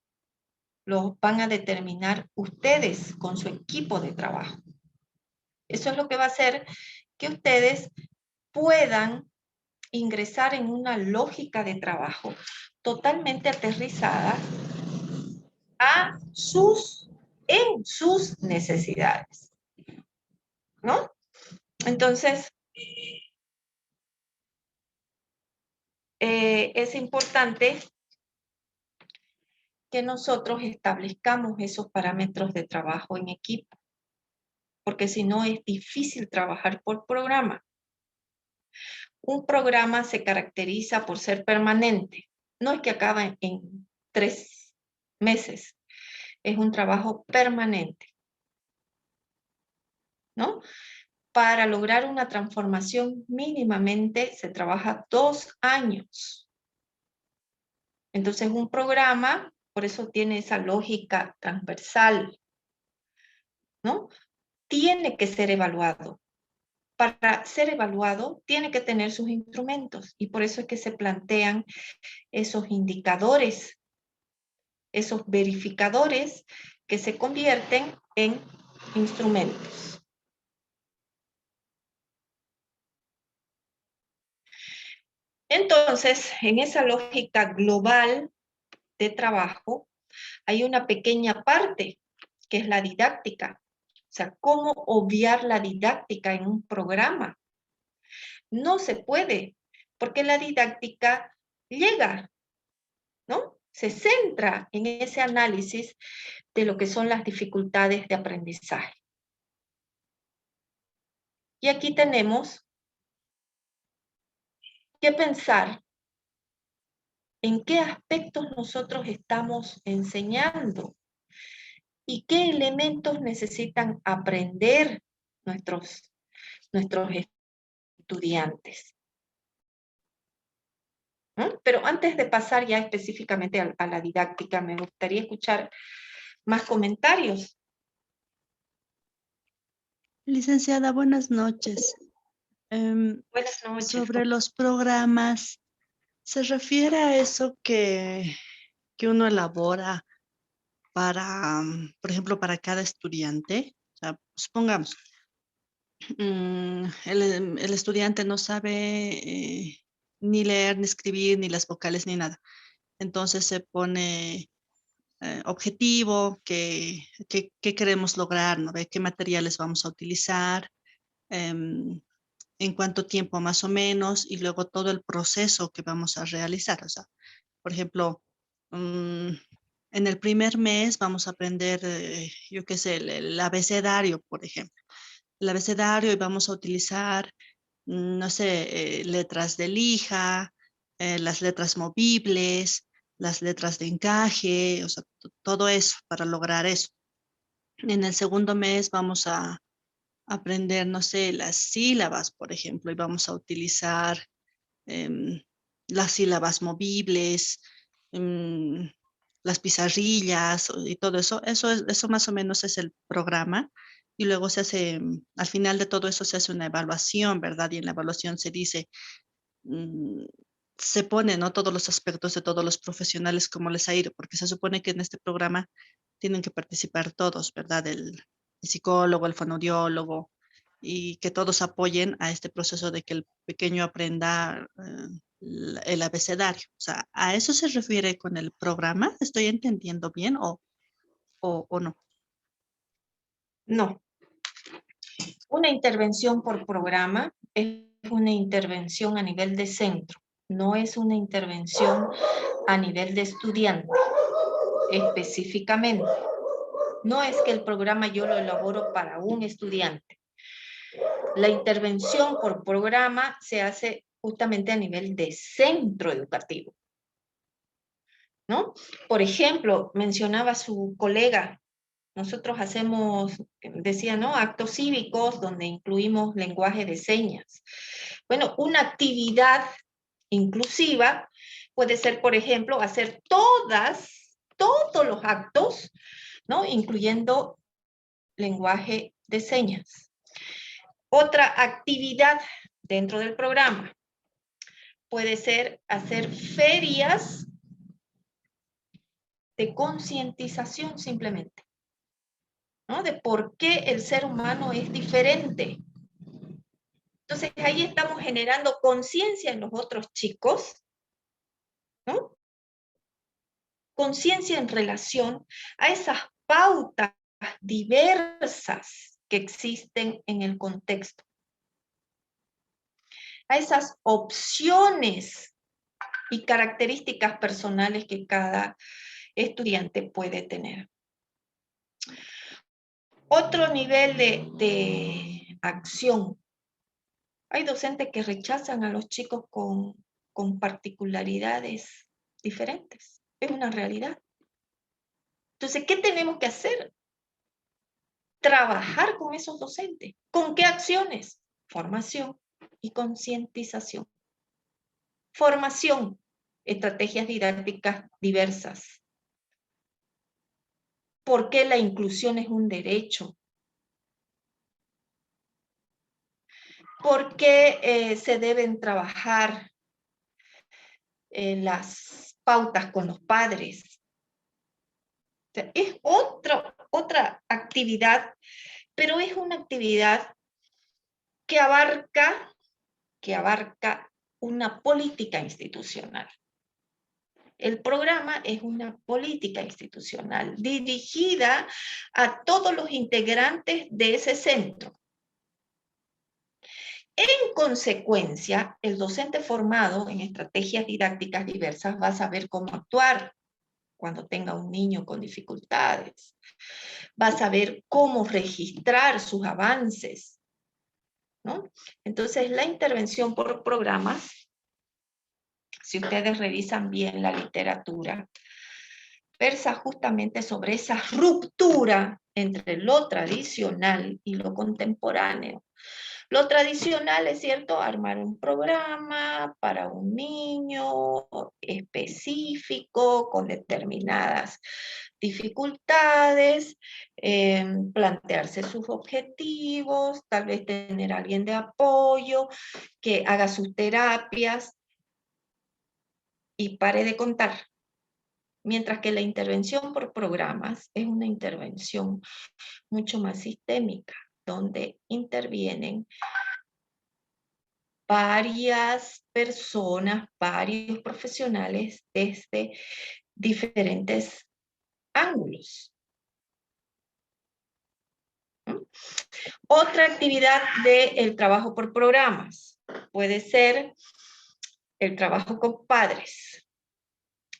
los van a determinar ustedes con su equipo de trabajo. Eso es lo que va a hacer que ustedes puedan ingresar en una lógica de trabajo totalmente aterrizada en sus necesidades, ¿no? Entonces, es importante que nosotros establezcamos esos parámetros de trabajo en equipo, porque si no es difícil trabajar por programa. Un programa se caracteriza por ser permanente. No es que acaba en 3 meses. Es un trabajo permanente, ¿no? Para lograr una transformación mínimamente se trabaja 2 años. Entonces un programa, por eso tiene esa lógica transversal, ¿no? Tiene que ser evaluado. Para ser evaluado, tiene que tener sus instrumentos. Y por eso es que se plantean esos indicadores, esos verificadores que se convierten en instrumentos. Entonces, en esa lógica global de trabajo, hay una pequeña parte que es la didáctica. O sea, ¿cómo obviar la didáctica en un programa? No se puede, porque la didáctica llega, ¿no? Se centra en ese análisis de lo que son las dificultades de aprendizaje. Y aquí tenemos que pensar en qué aspectos nosotros estamos enseñando y qué elementos necesitan aprender nuestros estudiantes. ¿No? Pero antes de pasar ya específicamente a la didáctica, me gustaría escuchar más comentarios. Licenciada, buenas noches. Buenas noches. Sobre los programas, ¿se refiere a eso que uno elabora para, por ejemplo, para cada estudiante? O sea, supongamos, el estudiante no sabe ni leer, ni escribir, ni las vocales, ni nada. Entonces se pone objetivo, qué queremos lograr, ¿no? ¿Qué materiales vamos a utilizar? En cuánto tiempo más o menos, y luego todo el proceso que vamos a realizar. O sea, por ejemplo, en el primer mes vamos a aprender, yo qué sé, el abecedario, por ejemplo. El abecedario, y vamos a utilizar, no sé, letras de lija, las letras movibles, las letras de encaje, o sea, todo eso para lograr eso. En el segundo mes vamos a aprender, no sé, las sílabas, por ejemplo, y vamos a utilizar las sílabas movibles, las pizarrillas y todo eso. Eso más o menos es el programa. Y luego se hace, al final de todo eso se hace una evaluación, ¿verdad? Y en la evaluación se dice, mm, se pone, ¿no? Todos los aspectos de todos los profesionales, cómo les ha ido, porque se supone que en este programa tienen que participar todos, ¿verdad? El psicólogo, el fonoaudiólogo, y que todos apoyen a este proceso de que el pequeño aprenda el abecedario. O sea, ¿a eso se refiere con el programa? ¿Estoy entendiendo bien o no? No. Una intervención por programa es una intervención a nivel de centro, no es una intervención a nivel de estudiante, específicamente. No es que el programa yo lo elaboro para un estudiante. La intervención por programa se hace justamente a nivel de centro educativo, ¿no? Por ejemplo, mencionaba su colega, nosotros hacemos, decía, ¿no? Actos cívicos donde incluimos lenguaje de señas. Bueno, una actividad inclusiva puede ser, por ejemplo, hacer todos los actos, ¿no? Incluyendo lenguaje de señas. Otra actividad dentro del programa puede ser hacer ferias de concientización simplemente, ¿no? De por qué el ser humano es diferente. Entonces ahí estamos generando conciencia en los otros chicos, ¿no? Conciencia en relación a esas pautas diversas que existen en el contexto, a esas opciones y características personales que cada estudiante puede tener. Otro nivel de acción Hay docentes que rechazan a los chicos con particularidades diferentes. Es una realidad. Entonces, ¿qué tenemos que hacer? Trabajar con esos docentes. ¿Con qué acciones? Formación y concientización. Formación, estrategias didácticas diversas. ¿Por qué la inclusión es un derecho? ¿Por qué se deben trabajar las pautas con los padres? O sea, es otra actividad, pero es una actividad que abarca una política institucional. El programa es una política institucional dirigida a todos los integrantes de ese centro. En consecuencia, el docente formado en estrategias didácticas diversas va a saber cómo actuar cuando tenga un niño con dificultades. Va a saber cómo registrar sus avances, ¿no? Entonces, la intervención por programas, si ustedes revisan bien la literatura, versa justamente sobre esa ruptura entre lo tradicional y lo contemporáneo. Lo tradicional es cierto, armar un programa para un niño específico, con determinadas dificultades, plantearse sus objetivos, tal vez tener a alguien de apoyo que haga sus terapias y pare de contar. Mientras que la intervención por programas es una intervención mucho más sistémica, donde intervienen varias personas, varios profesionales desde diferentes ángulos. Otra actividad del trabajo por programas puede ser el trabajo con padres,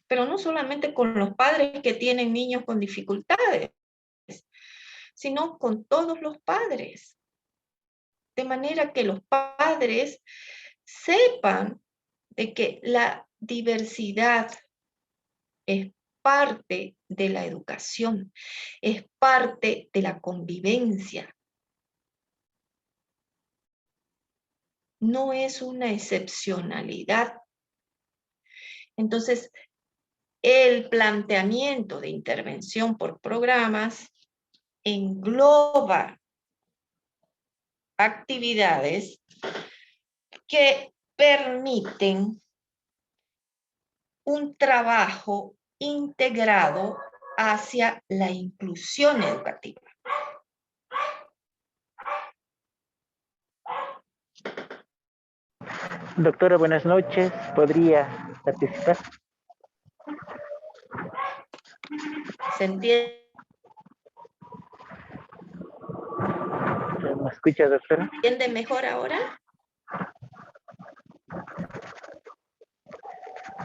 pero no solamente con los padres que tienen niños con dificultades, sino con todos los padres. De manera que los padres sepan de que la diversidad es parte de la educación, es parte de la convivencia. No es una excepcionalidad. Entonces, el planteamiento de intervención por programas engloba actividades que permiten un trabajo integrado hacia la inclusión educativa. Doctora, buenas noches. ¿Podría participar? ¿Se entiende? ¿Me escucha, doctora? ¿Se entiende mejor ahora?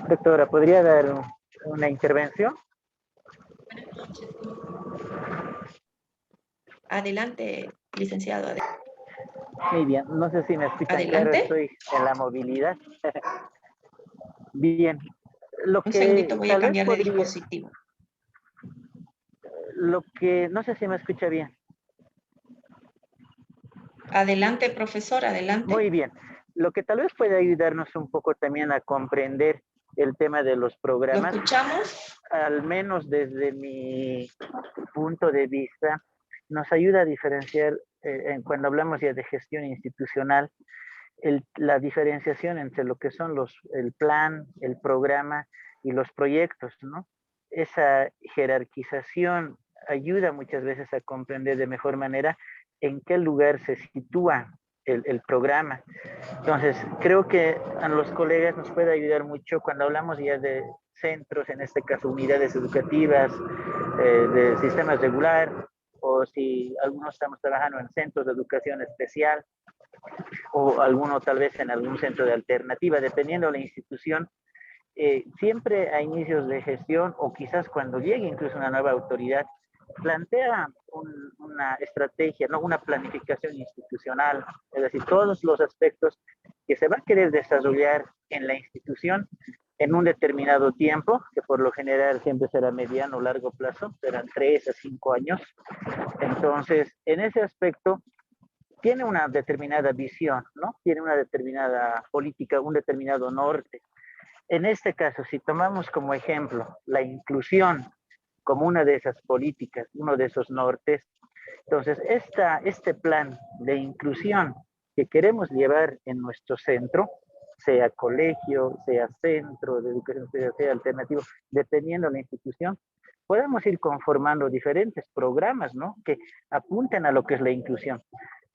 Doctora, ¿podría dar una intervención? Buenas noches. Adelante, licenciado. Muy bien, no sé si me escuchan. Adelante. Claro, estoy en la movilidad. Bien. Un segundito, voy a cambiar de dispositivo. No sé si me escucha bien. Adelante, profesor, adelante. Muy bien. Lo que tal vez puede ayudarnos un poco también a comprender el tema de los programas. ¿Lo escuchamos? Al menos desde mi punto de vista, nos ayuda a diferenciar, cuando hablamos ya de gestión institucional, la diferenciación entre lo que son el plan, el programa y los proyectos, ¿no? Esa jerarquización ayuda muchas veces a comprender de mejor manera en qué lugar se sitúa el programa. Entonces, creo que a los colegas nos puede ayudar mucho cuando hablamos ya de centros, en este caso unidades educativas, de sistemas regular, o si algunos estamos trabajando en centros de educación especial, o alguno tal vez en algún centro de alternativa, dependiendo de la institución. Siempre a inicios de gestión, o quizás cuando llegue incluso una nueva autoridad, plantea una estrategia, ¿no? Una planificación institucional, es decir, todos los aspectos que se va a querer desarrollar en la institución en un determinado tiempo, que por lo general siempre será mediano o largo plazo, serán 3 a 5 años. Entonces, en ese aspecto, tiene una determinada visión, ¿no? Tiene una determinada política, un determinado norte. En este caso, si tomamos como ejemplo la inclusión como una de esas políticas, uno de esos nortes, entonces este plan de inclusión que queremos llevar en nuestro centro, sea colegio, sea centro de educación, sea alternativo, dependiendo de la institución, podemos ir conformando diferentes programas, ¿no? Que apunten a lo que es la inclusión.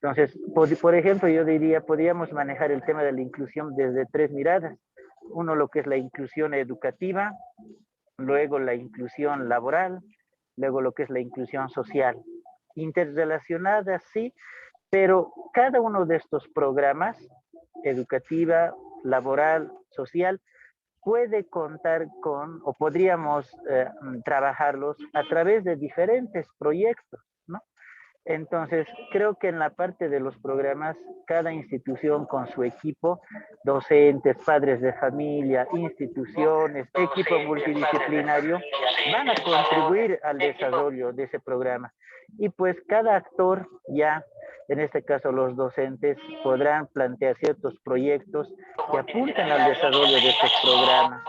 Entonces, por ejemplo, yo diría, podríamos manejar el tema de la inclusión desde 3 miradas. Uno, lo que es la inclusión educativa, luego la inclusión laboral, luego lo que es la inclusión social. Interrelacionadas, sí, pero cada uno de estos programas, educativa, laboral, social, puede contar con, o podríamos trabajarlos a través de diferentes proyectos, ¿no? Entonces, creo que en la parte de los programas, cada institución con su equipo, docentes, padres de familia, instituciones, equipo multidisciplinario, van a contribuir al desarrollo de ese programa. Y pues cada actor ya, en este caso los docentes, podrán plantear ciertos proyectos que apuntan al desarrollo de estos programas.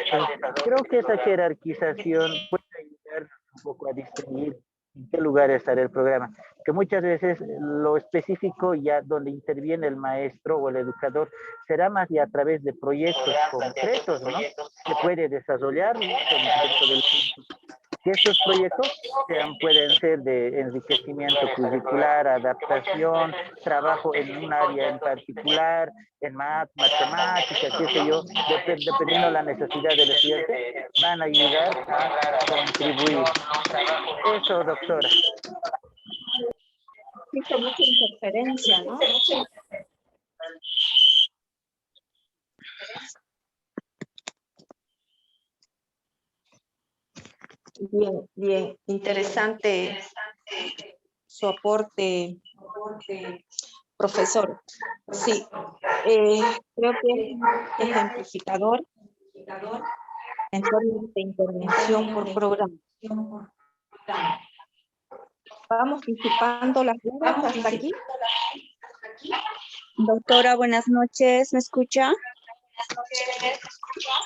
Entonces, creo que esa jerarquización puede ayudar un poco a distinguir en qué lugar estará el programa, que muchas veces lo específico ya donde interviene el maestro o el educador será más ya a través de proyectos concretos, ¿no? Que puede desarrollar dentro del curso. Que estos proyectos pueden ser de enriquecimiento curricular, adaptación, trabajo en un área en particular, en matemáticas, qué sé yo, dependiendo de la necesidad del estudiante, van a ayudar a contribuir. Eso, doctora. Sí, con mucha interferencia, ¿no? Bien, bien, interesante su aporte, profesor. Sí, creo que es ejemplificador en términos de intervención por programa. Vamos disipando las dudas hasta aquí. Doctora, buenas noches, ¿me escucha?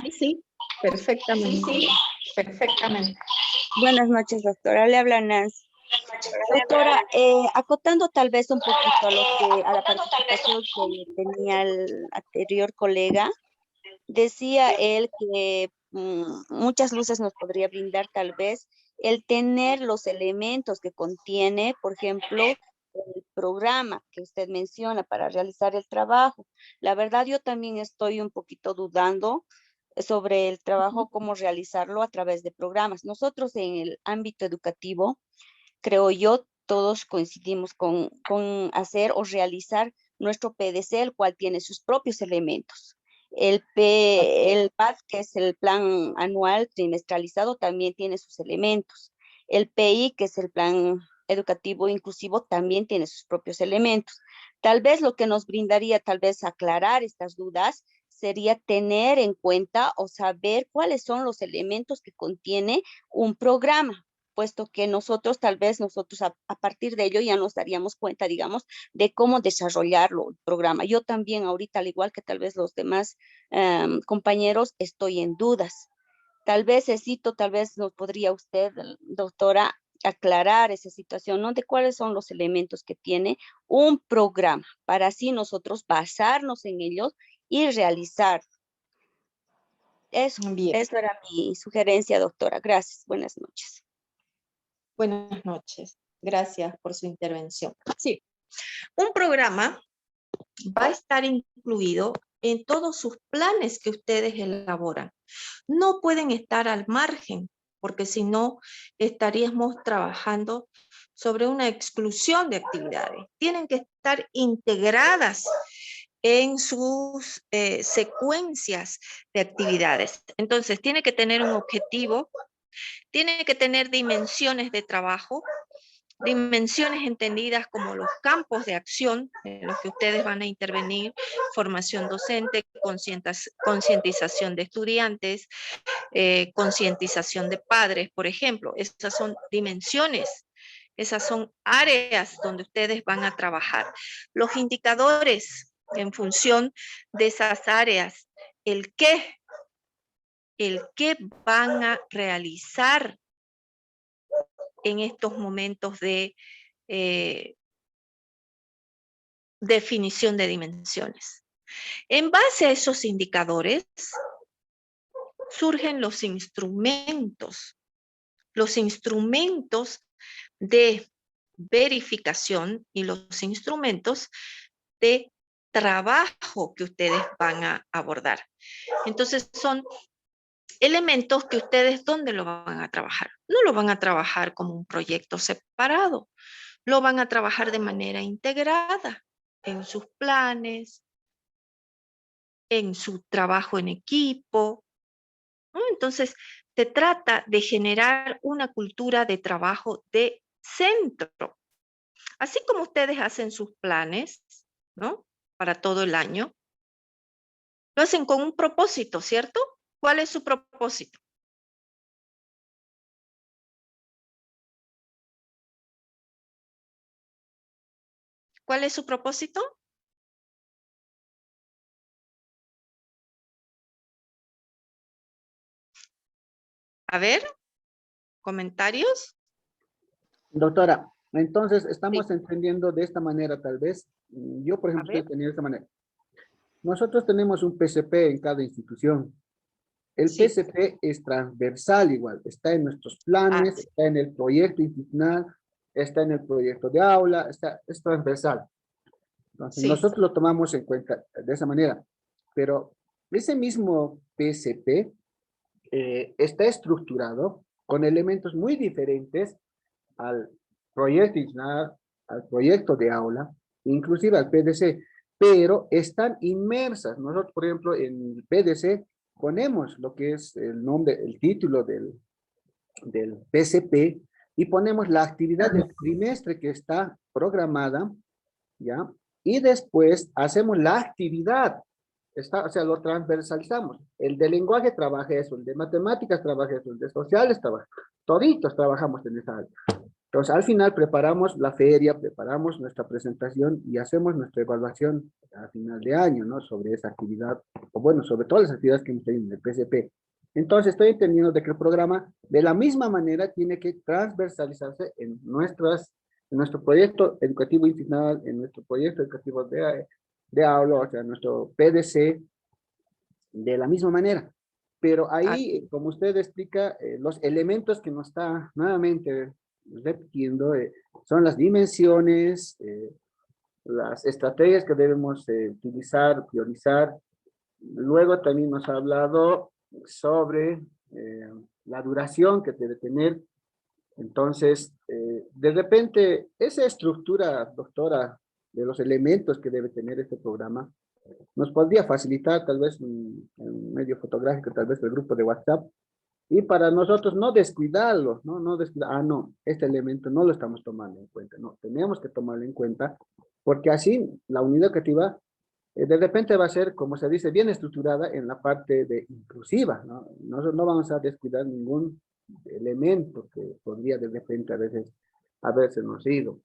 Sí, sí, perfectamente. Sí, perfectamente. Buenas noches, doctora, le habla Nancy. Doctora, acotando tal vez un poquito a la participación que tenía el anterior colega, decía él que muchas luces nos podría brindar tal vez el tener los elementos que contiene, por ejemplo, el programa que usted menciona para realizar el trabajo. La verdad, yo también estoy un poquito dudando sobre el trabajo, cómo realizarlo a través de programas. Nosotros en el ámbito educativo, creo yo, todos coincidimos con hacer o realizar nuestro PDC, el cual tiene sus propios elementos. El PAD, que es el plan anual trimestralizado, también tiene sus elementos. El PI, que es el plan educativo inclusivo, también tiene sus propios elementos. Tal vez lo que nos brindaría, tal vez aclarar estas dudas, sería tener en cuenta o saber cuáles son los elementos que contiene un programa, puesto que nosotros a partir de ello ya nos daríamos cuenta, digamos, de cómo desarrollarlo el programa. Yo también ahorita, al igual que tal vez los demás compañeros, estoy en dudas. Tal vez nos podría usted, doctora, aclarar esa situación, ¿no? De cuáles son los elementos que tiene un programa, para así nosotros basarnos en ellos y realizar. Eso era mi sugerencia, doctora. Gracias. Buenas noches. Buenas noches. Gracias por su intervención. Sí, un programa va a estar incluido en todos sus planes que ustedes elaboran. No pueden estar al margen, porque si no, estaríamos trabajando sobre una exclusión de actividades. Tienen que estar integradas en sus secuencias de actividades. Entonces, tiene que tener un objetivo Tiene que tener dimensiones de trabajo, dimensiones entendidas como los campos de acción en los que ustedes van a intervenir, formación docente, concientización de estudiantes, concientización de padres, por ejemplo. Esas son dimensiones, esas son áreas donde ustedes van a trabajar. Los indicadores en función de esas áreas, el qué van a realizar en estos momentos de definición de dimensiones. En base a esos indicadores, surgen los instrumentos de verificación y los instrumentos de trabajo que ustedes van a abordar. Entonces son elementos que ustedes, ¿dónde lo van a trabajar? No lo van a trabajar como un proyecto separado, lo van a trabajar de manera integrada en sus planes, en su trabajo en equipo, ¿no? Entonces, se trata de generar una cultura de trabajo de centro. Así como ustedes hacen sus planes, ¿no? Para todo el año, lo hacen con un propósito, ¿cierto? ¿Cuál es su propósito? ¿Cuál es su propósito? A ver, comentarios. Doctora, entonces estamos entendiendo de esta manera tal vez. Yo, por ejemplo, estoy entendiendo de esta manera. Nosotros tenemos un PCP en cada institución. El PCP es transversal igual, está en nuestros planes, está en el proyecto institucional, está en el proyecto de aula, es transversal. Entonces, nosotros lo tomamos en cuenta de esa manera. Pero ese mismo PCP está estructurado con elementos muy diferentes al proyecto institucional, al proyecto de aula, inclusive al PDC, pero están inmersas. Nosotros, por ejemplo, en el PDC ponemos lo que es el nombre, el título del PCP y ponemos la actividad del trimestre que está programada, ¿ya? Y después hacemos la actividad, o sea, lo transversalizamos. El de lenguaje trabaja eso, el de matemáticas trabaja eso, el de sociales trabaja, toditos trabajamos en esa área. Entonces, al final preparamos la feria, preparamos nuestra presentación y hacemos nuestra evaluación a final de año, ¿no? Sobre esa actividad, o bueno, sobre todas las actividades que hemos tenido en el PCP. Entonces, estoy entendiendo de que el programa, de la misma manera, tiene que transversalizarse en nuestro proyecto educativo institucional, en nuestro proyecto educativo de aula, o sea, nuestro PDC, de la misma manera. Pero ahí, como usted explica, los elementos que nos está nuevamente repitiendo son las dimensiones, las estrategias que debemos utilizar, priorizar. Luego también nos ha hablado sobre la duración que debe tener. Entonces, de repente, esa estructura, doctora, de los elementos que debe tener este programa, nos podría facilitar tal vez un medio fotográfico, tal vez el grupo de WhatsApp, y para nosotros no descuidarlo, no descuidar, no, este elemento no lo estamos tomando en cuenta, no, tenemos que tomarlo en cuenta, porque así la unidad educativa de repente va a ser, como se dice, bien estructurada en la parte de inclusiva, ¿no? Nosotros no vamos a descuidar ningún elemento que podría de repente a veces haberse nos ido.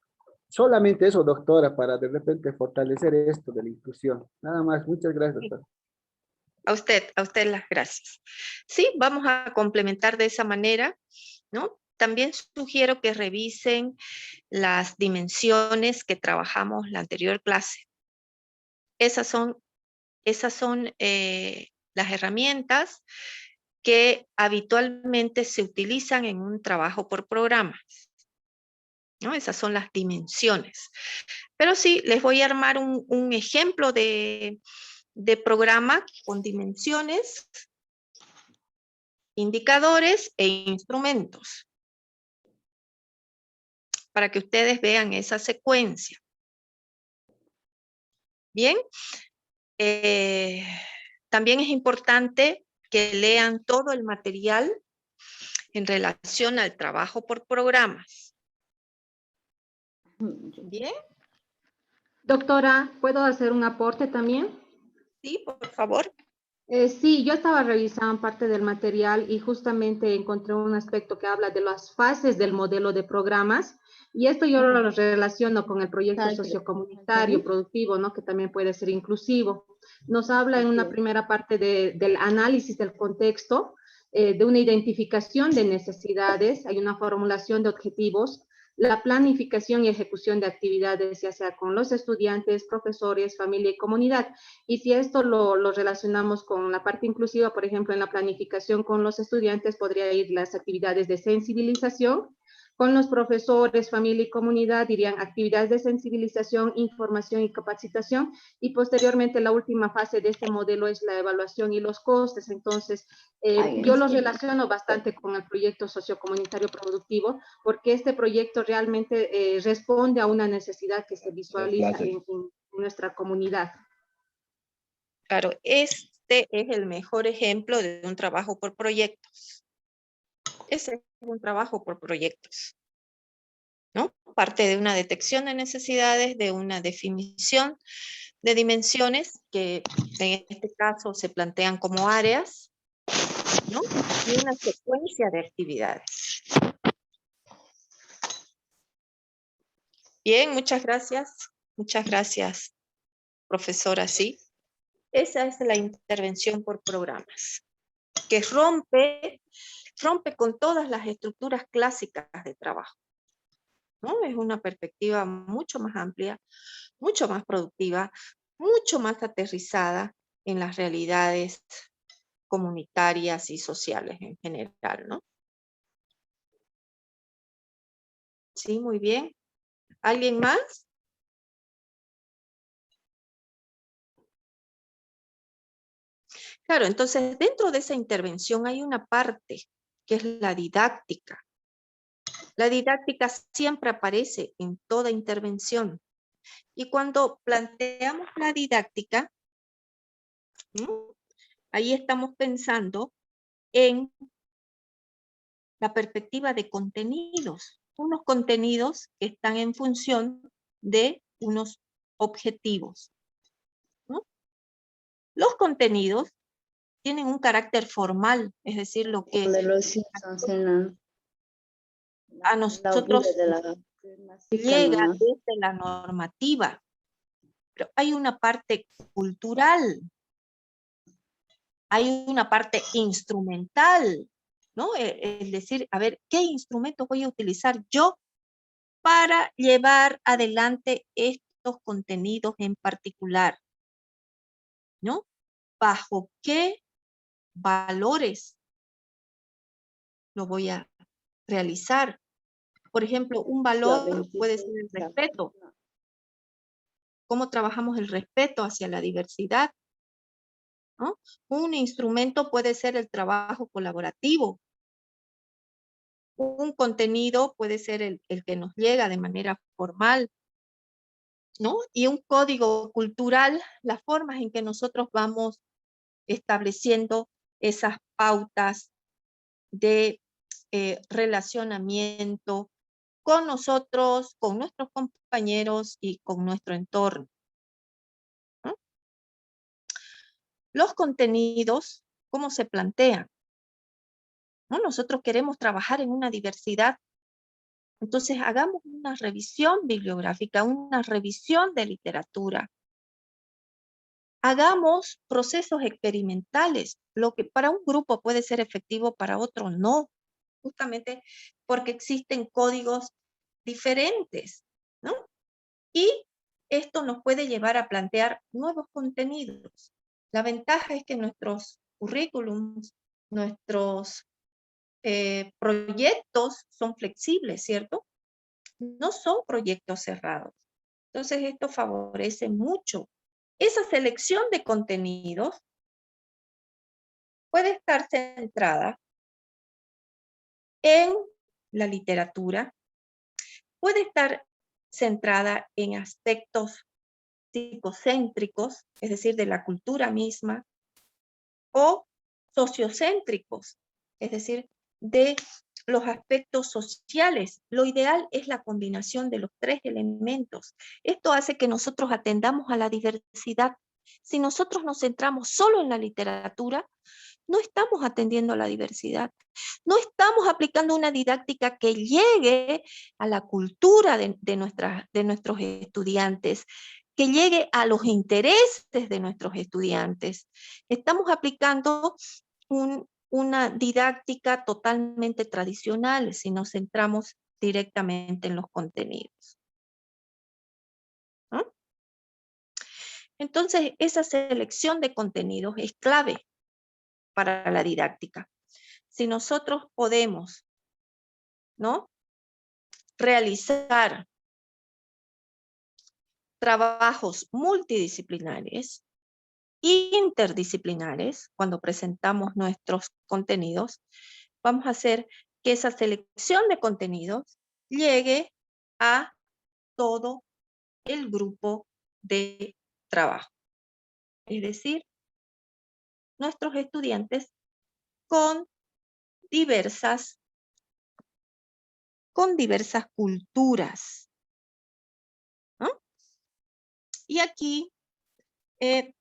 Solamente eso, doctora, para de repente fortalecer esto de la inclusión. Nada más, muchas gracias, doctora. A usted las gracias. Sí, vamos a complementar de esa manera, ¿no? También sugiero que revisen las dimensiones que trabajamos la anterior clase. Esas son las herramientas que habitualmente se utilizan en un trabajo por programas, ¿no? Esas son las dimensiones. Pero sí, les voy a armar un ejemplo de programa con dimensiones, indicadores e instrumentos, para que ustedes vean esa secuencia. Bien, también es importante que lean todo el material en relación al trabajo por programas. ¿Bien? Doctora, ¿puedo hacer un aporte también? Sí, por favor. Sí, yo estaba revisando parte del material y justamente encontré un aspecto que habla de las fases del modelo de programas y esto yo lo relaciono con el proyecto sociocomunitario productivo, ¿no? Que también puede ser inclusivo. Nos habla en una primera parte del análisis del contexto, de una identificación de necesidades, hay una formulación de objetivos, la planificación y ejecución de actividades, ya sea con los estudiantes, profesores, familia y comunidad. Y si esto lo relacionamos con la parte inclusiva, por ejemplo, en la planificación con los estudiantes, podría ir las actividades de sensibilización. Con los profesores, familia y comunidad, dirían actividades de sensibilización, información y capacitación. Y posteriormente, la última fase de este modelo es la evaluación y los costes. Entonces, yo lo relaciono bastante con el proyecto sociocomunitario productivo, porque este proyecto realmente responde a una necesidad que se visualiza en nuestra comunidad. Claro, este es el mejor ejemplo de un trabajo por proyectos. Ese es un trabajo por proyectos, ¿no? Parte de una detección de necesidades, de una definición de dimensiones que en este caso se plantean como áreas, ¿no? Y una secuencia de actividades. Bien, muchas gracias. Muchas gracias, profesora, sí. Esa es la intervención por programas, que rompe con todas las estructuras clásicas de trabajo, ¿no? Es una perspectiva mucho más amplia, mucho más productiva, mucho más aterrizada en las realidades comunitarias y sociales en general, ¿no? Sí, muy bien. ¿Alguien más? Claro, entonces dentro de esa intervención hay una parte que es la didáctica. La didáctica siempre aparece en toda intervención. Y cuando planteamos la didáctica, ¿no? Ahí estamos pensando en la perspectiva de contenidos. Unos contenidos que están en función de unos objetivos, ¿no? Los contenidos tienen un carácter formal, es decir, lo que a nosotros llega desde la normativa. Pero hay una parte cultural, hay una parte instrumental, ¿no? Es decir, a ver, ¿qué instrumento voy a utilizar yo para llevar adelante estos contenidos en particular? ¿No? ¿Bajo qué valores lo voy a realizar? Por ejemplo, un valor puede ser el respeto. ¿Cómo trabajamos el respeto hacia la diversidad? ¿No? Un instrumento puede ser el trabajo colaborativo. Un contenido puede ser el que nos llega de manera formal, ¿no? Y un código cultural, las formas en que nosotros vamos estableciendo esas pautas de relacionamiento con nosotros, con nuestros compañeros y con nuestro entorno, ¿no? Los contenidos, ¿cómo se plantean? ¿No? Nosotros queremos trabajar en una diversidad, entonces hagamos una revisión bibliográfica, una revisión de literatura. Hagamos procesos experimentales, lo que para un grupo puede ser efectivo, para otro no, justamente porque existen códigos diferentes, ¿no? Y esto nos puede llevar a plantear nuevos contenidos. La ventaja es que nuestros currículums, nuestros proyectos son flexibles, ¿cierto? No son proyectos cerrados. Entonces esto favorece mucho. Esa selección de contenidos puede estar centrada en la literatura, puede estar centrada en aspectos psicocéntricos, es decir, de la cultura misma, o sociocéntricos, es decir, de los aspectos sociales. Lo ideal es la combinación de los tres elementos. Esto hace que nosotros atendamos a la diversidad. Si nosotros nos centramos solo en la literatura, no estamos atendiendo a la diversidad. No estamos aplicando una didáctica que llegue a la cultura de nuestros estudiantes, que llegue a los intereses de nuestros estudiantes. Estamos aplicando una didáctica totalmente tradicional si nos centramos directamente en los contenidos. ¿No? Entonces, esa selección de contenidos es clave para la didáctica. Si nosotros podemos, ¿no?, realizar trabajos multidisciplinares, interdisciplinares, cuando presentamos nuestros contenidos, vamos a hacer que esa selección de contenidos llegue a todo el grupo de trabajo. Es decir, nuestros estudiantes con diversas culturas, ¿no? Y aquí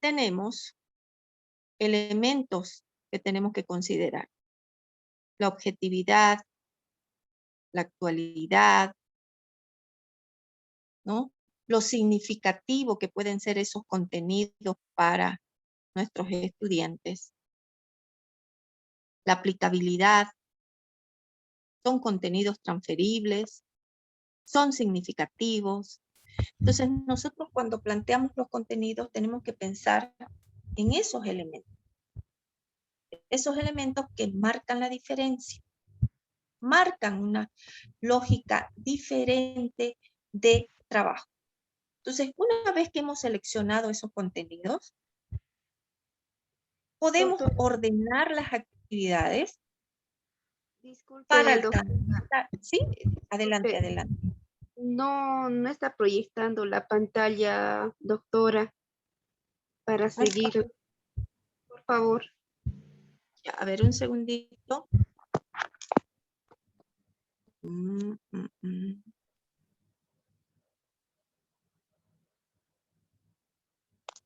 tenemos elementos que tenemos que considerar. La objetividad, la actualidad, ¿no? Lo significativo que pueden ser esos contenidos para nuestros estudiantes. La aplicabilidad. Son contenidos transferibles, son significativos. Entonces, nosotros cuando planteamos los contenidos tenemos que pensar en esos elementos. Esos elementos que marcan la diferencia. Marcan una lógica diferente de trabajo. Entonces, una vez que hemos seleccionado esos contenidos, podemos ordenar las actividades. Disculpe, para alcanzar. Sí, adelante, adelante. No está proyectando la pantalla, doctora, para seguir. Por favor. Ya, a ver, un segundito.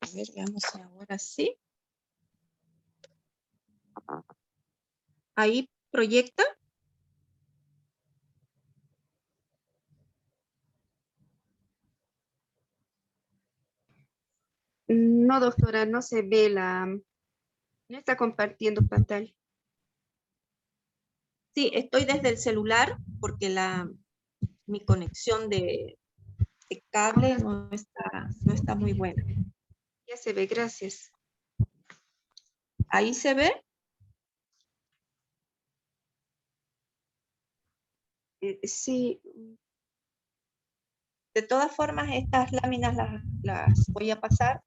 A ver, veamos si ahora sí. Ahí proyecta. No, doctora, no se ve no está compartiendo pantalla. Sí, estoy desde el celular porque mi conexión de cable no está muy buena. Ya se ve, gracias. ¿Ahí se ve? Sí. De todas formas, estas láminas las voy a pasar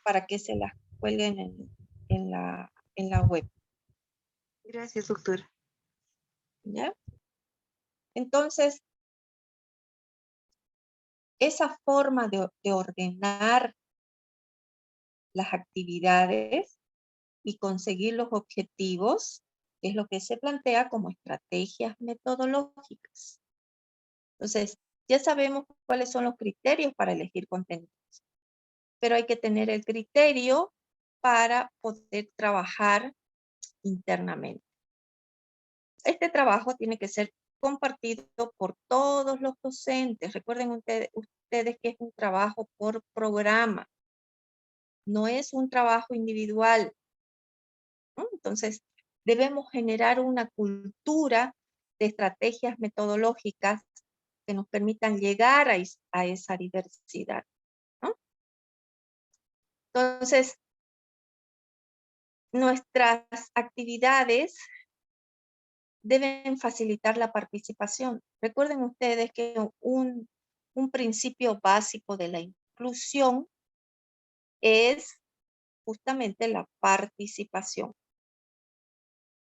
para que se las cuelguen en la web. Gracias, doctora. ¿Ya? Entonces, esa forma de ordenar las actividades y conseguir los objetivos es lo que se plantea como estrategias metodológicas. Entonces, ya sabemos cuáles son los criterios para elegir contenidos, pero hay que tener el criterio para poder trabajar internamente. Este trabajo tiene que ser compartido por todos los docentes. Recuerden ustedes que es un trabajo por programa. No es un trabajo individual, ¿no? Entonces, debemos generar una cultura de estrategias metodológicas que nos permitan llegar a esa diversidad, ¿no? Entonces, nuestras actividades deben facilitar la participación. Recuerden ustedes que un principio básico de la inclusión es justamente la participación,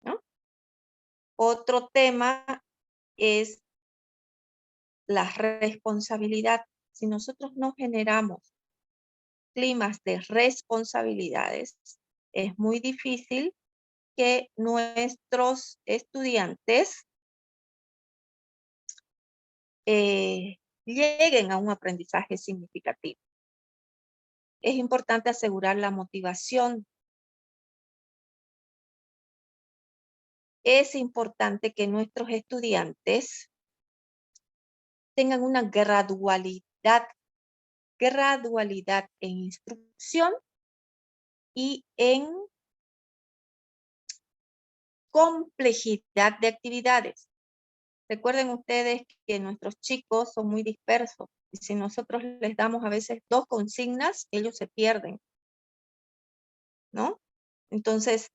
¿no? Otro tema es la responsabilidad. Si nosotros no generamos climas de responsabilidades, es muy difícil que nuestros estudiantes lleguen a un aprendizaje significativo. Es importante asegurar la motivación. Es importante que nuestros estudiantes tengan una gradualidad en instrucción y en complejidad de actividades. Recuerden ustedes que nuestros chicos son muy dispersos y si nosotros les damos a veces 2 consignas, ellos se pierden, ¿no? Entonces,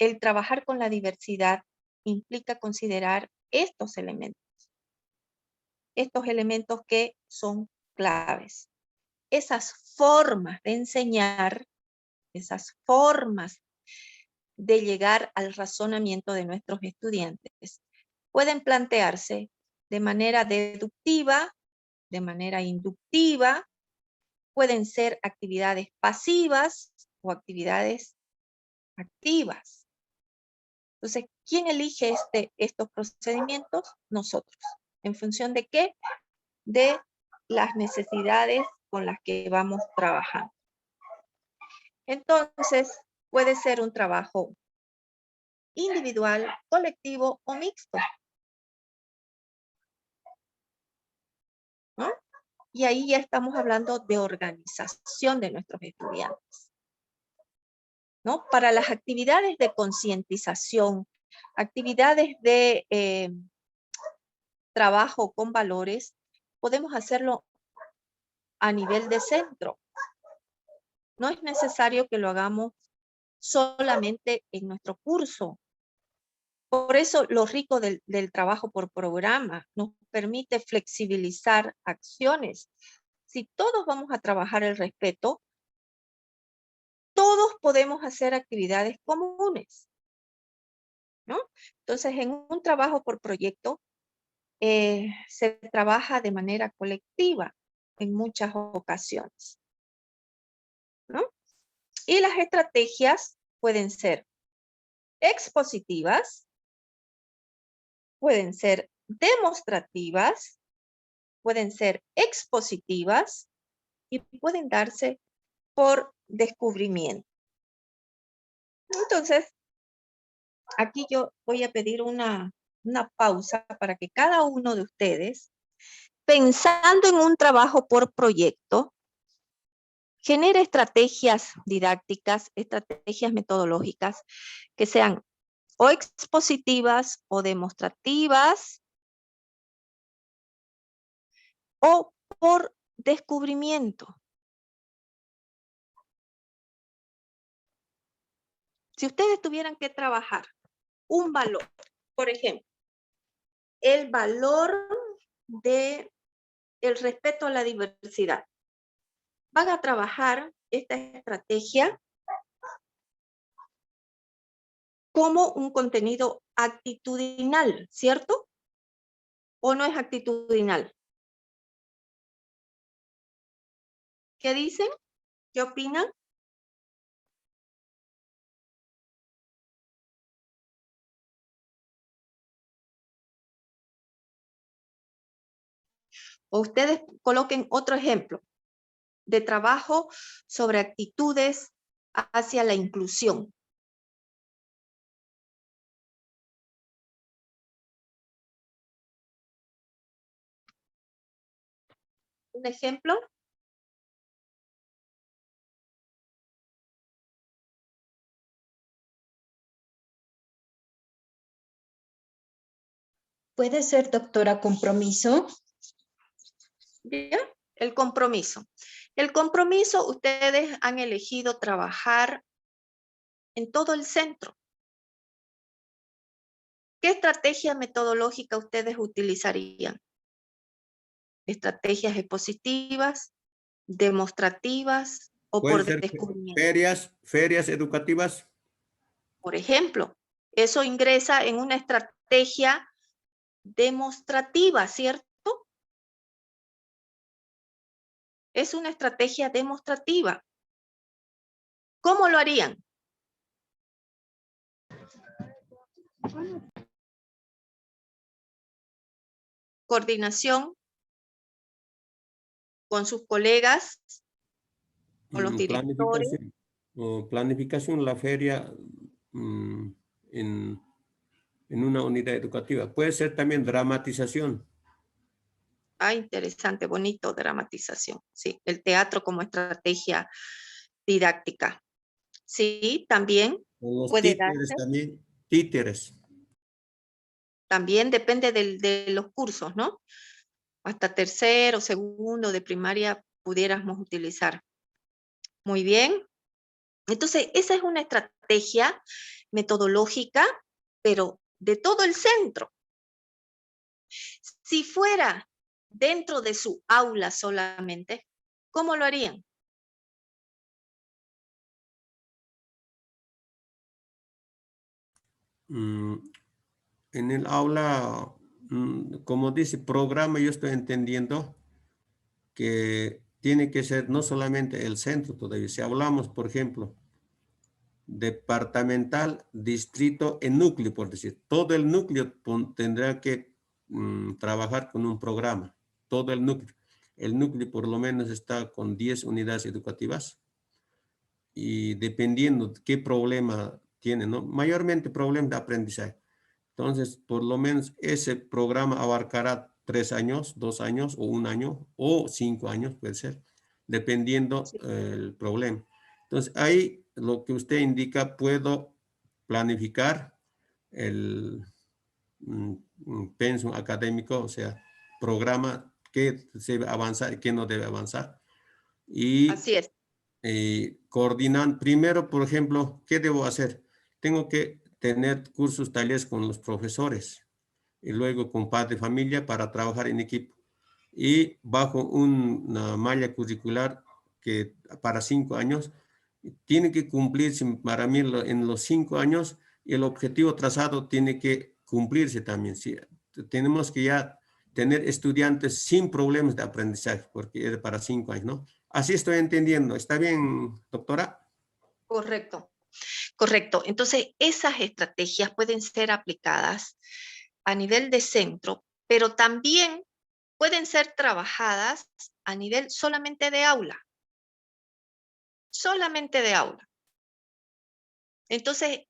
el trabajar con la diversidad implica considerar estos elementos que son claves. Esas formas de enseñar, esas formas de llegar al razonamiento de nuestros estudiantes pueden plantearse de manera deductiva, de manera inductiva, pueden ser actividades pasivas o actividades activas. Entonces, ¿quién elige estos procedimientos? Nosotros. ¿En función de qué? De las necesidades con las que vamos trabajando. Entonces, puede ser un trabajo individual, colectivo o mixto, ¿no? Y ahí ya estamos hablando de organización de nuestros estudiantes, ¿no? Para las actividades de concientización, actividades de trabajo con valores, podemos hacerlo a nivel de centro. No es necesario que lo hagamos solamente en nuestro curso. Por eso lo rico del trabajo por programa nos permite flexibilizar acciones. Si todos vamos a trabajar el respeto, todos podemos hacer actividades comunes, ¿no? Entonces, en un trabajo por proyecto, se trabaja de manera colectiva en muchas ocasiones, ¿no? Y las estrategias pueden ser expositivas, pueden ser demostrativas, pueden ser expositivas y pueden darse por descubrimiento. Entonces, aquí yo voy a pedir una pausa para que cada uno de ustedes, pensando en un trabajo por proyecto, genere estrategias didácticas, estrategias metodológicas que sean o expositivas o demostrativas o por descubrimiento. Si ustedes tuvieran que trabajar un valor, por ejemplo, el valor del respeto a la diversidad, van a trabajar esta estrategia como un contenido actitudinal, ¿cierto? ¿O no es actitudinal? ¿Qué dicen? ¿Qué opinan? O ustedes coloquen otro ejemplo de trabajo sobre actitudes hacia la inclusión. ¿Un ejemplo? ¿Puede ser, doctora, compromiso? Bien, el compromiso. El compromiso, ustedes han elegido trabajar en todo el centro. ¿Qué estrategia metodológica ustedes utilizarían? ¿Estrategias expositivas, demostrativas o por descubrimiento? Ferias educativas. Por ejemplo, eso ingresa en una estrategia demostrativa, ¿cierto? Es una estrategia demostrativa. ¿Cómo lo harían? Coordinación con sus colegas, con los directores. Planificación, la feria en una unidad educativa. Puede ser también dramatización. Ah, interesante, bonito, dramatización. Sí, el teatro como estrategia didáctica. Sí, también Los puede títeres darse. también, títeres. También depende de los cursos, ¿no? Hasta tercero, segundo de primaria pudiéramos utilizar. Muy bien. Entonces, esa es una estrategia metodológica, pero de todo el centro. Si fuera dentro de su aula solamente, ¿cómo lo harían? En el aula, como dice programa, yo estoy entendiendo que tiene que ser no solamente el centro todavía. Si hablamos, por ejemplo, departamental, distrito en núcleo, por decir, todo el núcleo tendrá que trabajar con un programa, todo el núcleo. El núcleo por lo menos está con 10 unidades educativas y dependiendo de qué problema tiene, ¿no? Mayormente problemas de aprendizaje. Entonces, por lo menos ese programa abarcará 3 años, 2 años o 1 año o 5 años, puede ser, dependiendo el problema. Entonces, ahí lo que usted indica, puedo planificar el pensum académico, o sea, programa qué se debe avanzar y qué no debe avanzar. Y así es. Coordinan, primero, por ejemplo, ¿qué debo hacer? Tengo que tener cursos, talleres con los profesores y luego con padre de familia para trabajar en equipo. Y bajo una malla curricular que para 5 años, tiene que cumplirse para mí en los 5 años, el objetivo trazado tiene que cumplirse también. ¿Sí? Tenemos que ya tener estudiantes sin problemas de aprendizaje, porque es para 5 años, ¿no? Así estoy entendiendo. ¿Está bien, doctora? Correcto, correcto. Entonces, esas estrategias pueden ser aplicadas a nivel de centro, pero también pueden ser trabajadas a nivel solamente de aula. Solamente de aula. Entonces,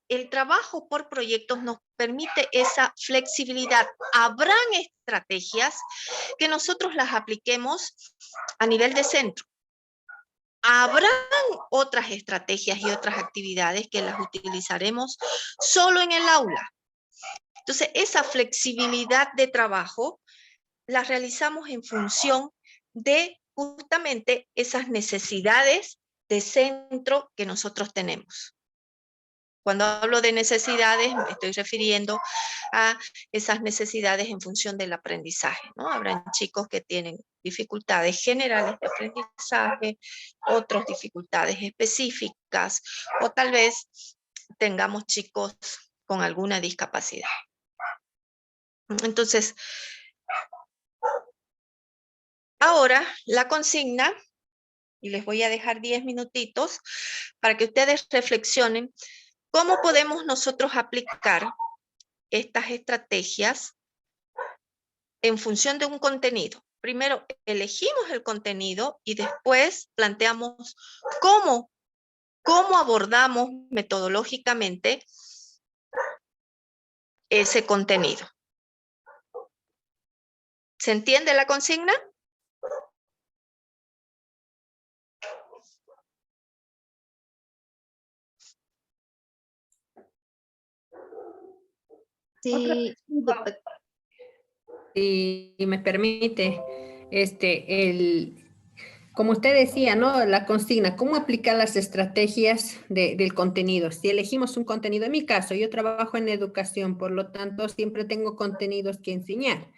el trabajo por proyectos nos permite esa flexibilidad. Habrán estrategias que nosotros las apliquemos a nivel de centro. Habrán otras estrategias y otras actividades que las utilizaremos solo en el aula. Entonces, esa flexibilidad de trabajo la realizamos en función de justamente esas necesidades de centro que nosotros tenemos. Cuando hablo de necesidades, me estoy refiriendo a esas necesidades en función del aprendizaje, ¿no? Habrán chicos que tienen dificultades generales de aprendizaje, otros dificultades específicas, o tal vez tengamos chicos con alguna discapacidad. Entonces, ahora la consigna, y les voy a dejar 10 minutitos para que ustedes reflexionen cómo podemos nosotros aplicar estas estrategias en función de un contenido. Primero elegimos el contenido y después planteamos cómo abordamos metodológicamente ese contenido. ¿Se entiende la consigna? Sí, Si me permite, como usted decía, ¿no? La consigna, ¿cómo aplicar las estrategias del contenido? Si elegimos un contenido, en mi caso, yo trabajo en educación, por lo tanto, siempre tengo contenidos que enseñar.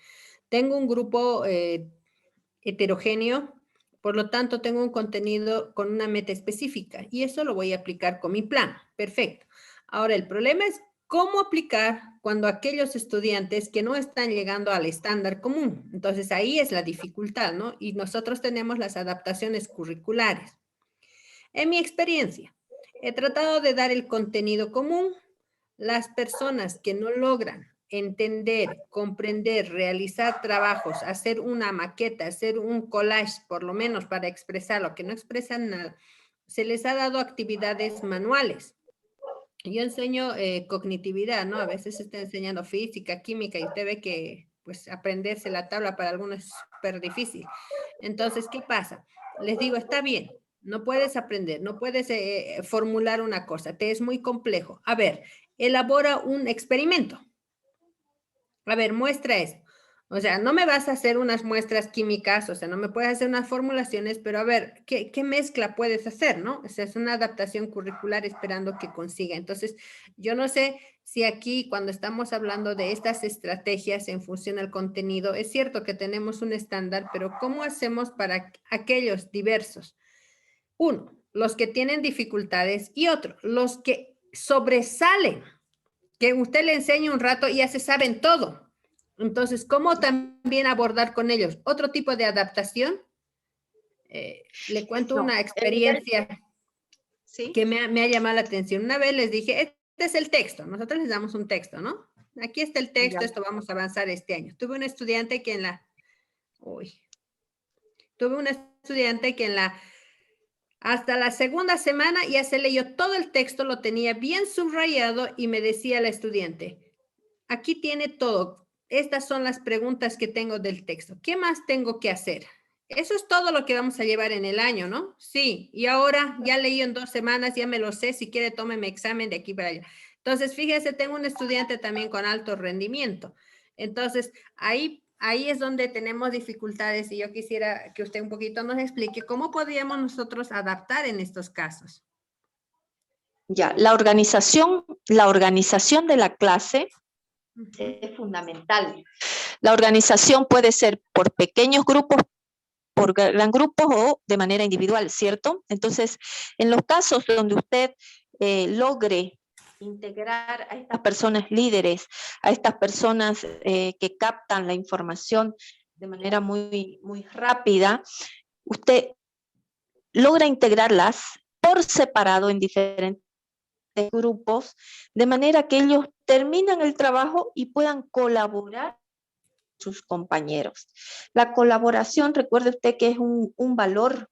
Tengo un grupo heterogéneo, por lo tanto, tengo un contenido con una meta específica y eso lo voy a aplicar con mi plan. Perfecto. Ahora, el problema es cómo aplicar cuando aquellos estudiantes que no están llegando al estándar común. Entonces, ahí es la dificultad, ¿no? Y nosotros tenemos las adaptaciones curriculares. En mi experiencia, he tratado de dar el contenido común, las personas que no logran entender, comprender, realizar trabajos, hacer una maqueta, hacer un collage, por lo menos para expresar lo que no expresan nada, se les ha dado actividades manuales. Yo enseño cognitividad, ¿no? A veces se está enseñando física, química, y usted ve que pues aprenderse la tabla para algunos es súper difícil. Entonces, ¿qué pasa? Les digo, está bien, no puedes aprender, no puedes formular una cosa, te es muy complejo. A ver, elabora un experimento. A ver, muestra esto. O sea, no me vas a hacer unas muestras químicas, o sea, no me puedes hacer unas formulaciones, pero a ver, ¿qué mezcla puedes hacer, no? O sea, es una adaptación curricular esperando que consiga. Entonces, yo no sé si aquí, cuando estamos hablando de estas estrategias en función al contenido, es cierto que tenemos un estándar, pero ¿cómo hacemos para aquellos diversos? Uno, los que tienen dificultades, y otro, los que sobresalen, que usted le enseña un rato y ya se saben todo. Entonces, ¿cómo también abordar con ellos? Otro tipo de adaptación. Le cuento una experiencia que me ha llamado la atención. Una vez les dije, este es el texto. Nosotros les damos un texto, ¿no? Aquí está el texto, esto vamos a avanzar este año. Tuve una estudiante que hasta la segunda semana ya se leyó todo el texto, lo tenía bien subrayado y me decía la estudiante, aquí tiene todo. Estas son las preguntas que tengo del texto. ¿Qué más tengo que hacer? Eso es todo lo que vamos a llevar en el año, ¿no? Sí, y ahora ya leí en 2 semanas, ya me lo sé, si quiere tómeme examen de aquí para allá. Entonces, fíjese, tengo un estudiante también con alto rendimiento. Entonces, ahí es donde tenemos dificultades y yo quisiera que usted un poquito nos explique cómo podríamos nosotros adaptar en estos casos. Ya, la organización de la clase es fundamental. La organización puede ser por pequeños grupos, por gran grupos o de manera individual, ¿cierto? Entonces, en los casos donde usted logre integrar a estas personas líderes, a estas personas que captan la información de manera muy, muy rápida, usted logra integrarlas por separado en diferentes grupos, de manera que ellos terminan el trabajo y puedan colaborar con sus compañeros. La colaboración, recuerde usted que es un valor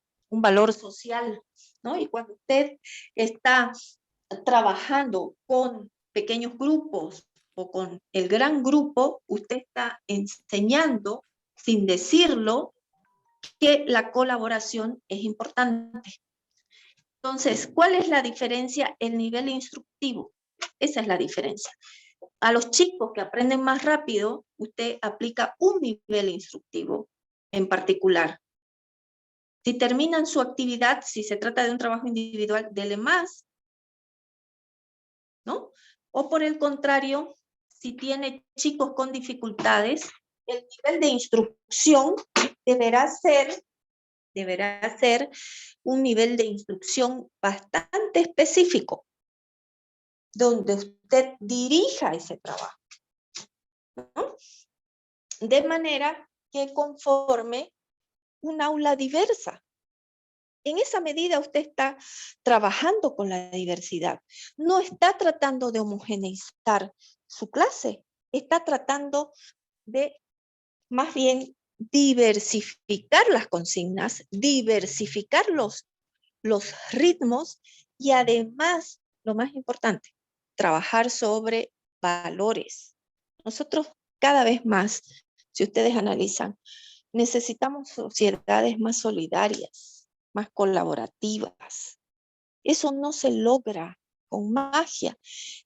social, ¿no? Y cuando usted está trabajando con pequeños grupos o con el gran grupo, usted está enseñando, sin decirlo, que la colaboración es importante. Entonces, ¿cuál es la diferencia? El nivel instructivo. Esa es la diferencia. A los chicos que aprenden más rápido, usted aplica un nivel instructivo en particular. Si terminan su actividad, si se trata de un trabajo individual, dele más, ¿no? O por el contrario, si tiene chicos con dificultades, el nivel de instrucción deberá ser un nivel de instrucción bastante específico, donde usted dirija ese trabajo, ¿no? De manera que conforme un aula diversa. En esa medida usted está trabajando con la diversidad. No está tratando de homogeneizar su clase, está tratando de más bien diversificar las consignas, diversificar los ritmos y además, lo más importante, trabajar sobre valores. Nosotros cada vez más, si ustedes analizan, necesitamos sociedades más solidarias, más colaborativas. Eso no se logra con magia,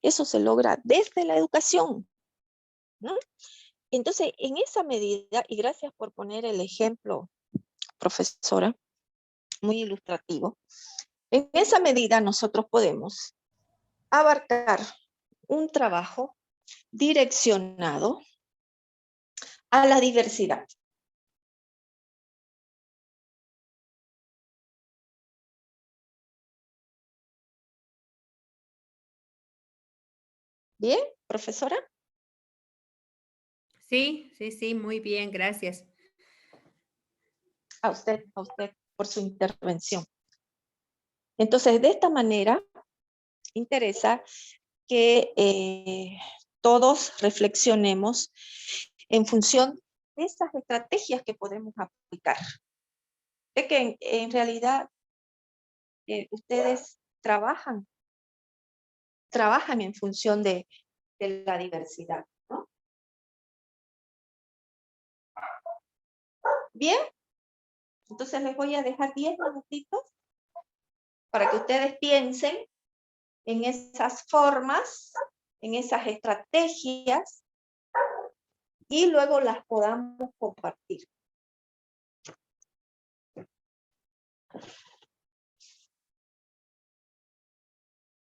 eso se logra desde la educación, ¿no? Entonces, en esa medida, y gracias por poner el ejemplo, profesora, muy ilustrativo, en esa medida nosotros podemos abarcar un trabajo direccionado a la diversidad. ¿Bien, profesora? Sí, muy bien, gracias. A usted por su intervención. Entonces, de esta manera, interesa que todos reflexionemos en función de estas estrategias que podemos aplicar. Es que en realidad ustedes trabajan en función de la diversidad, ¿no? Bien, entonces les voy a dejar 10 minutitos para que ustedes piensen en esas formas, en esas estrategias, y luego las podamos compartir.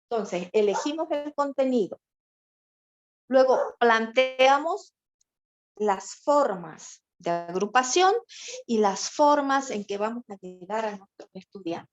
Entonces, elegimos el contenido. Luego planteamos las formas de agrupación y las formas en que vamos a llegar a nuestros estudiantes.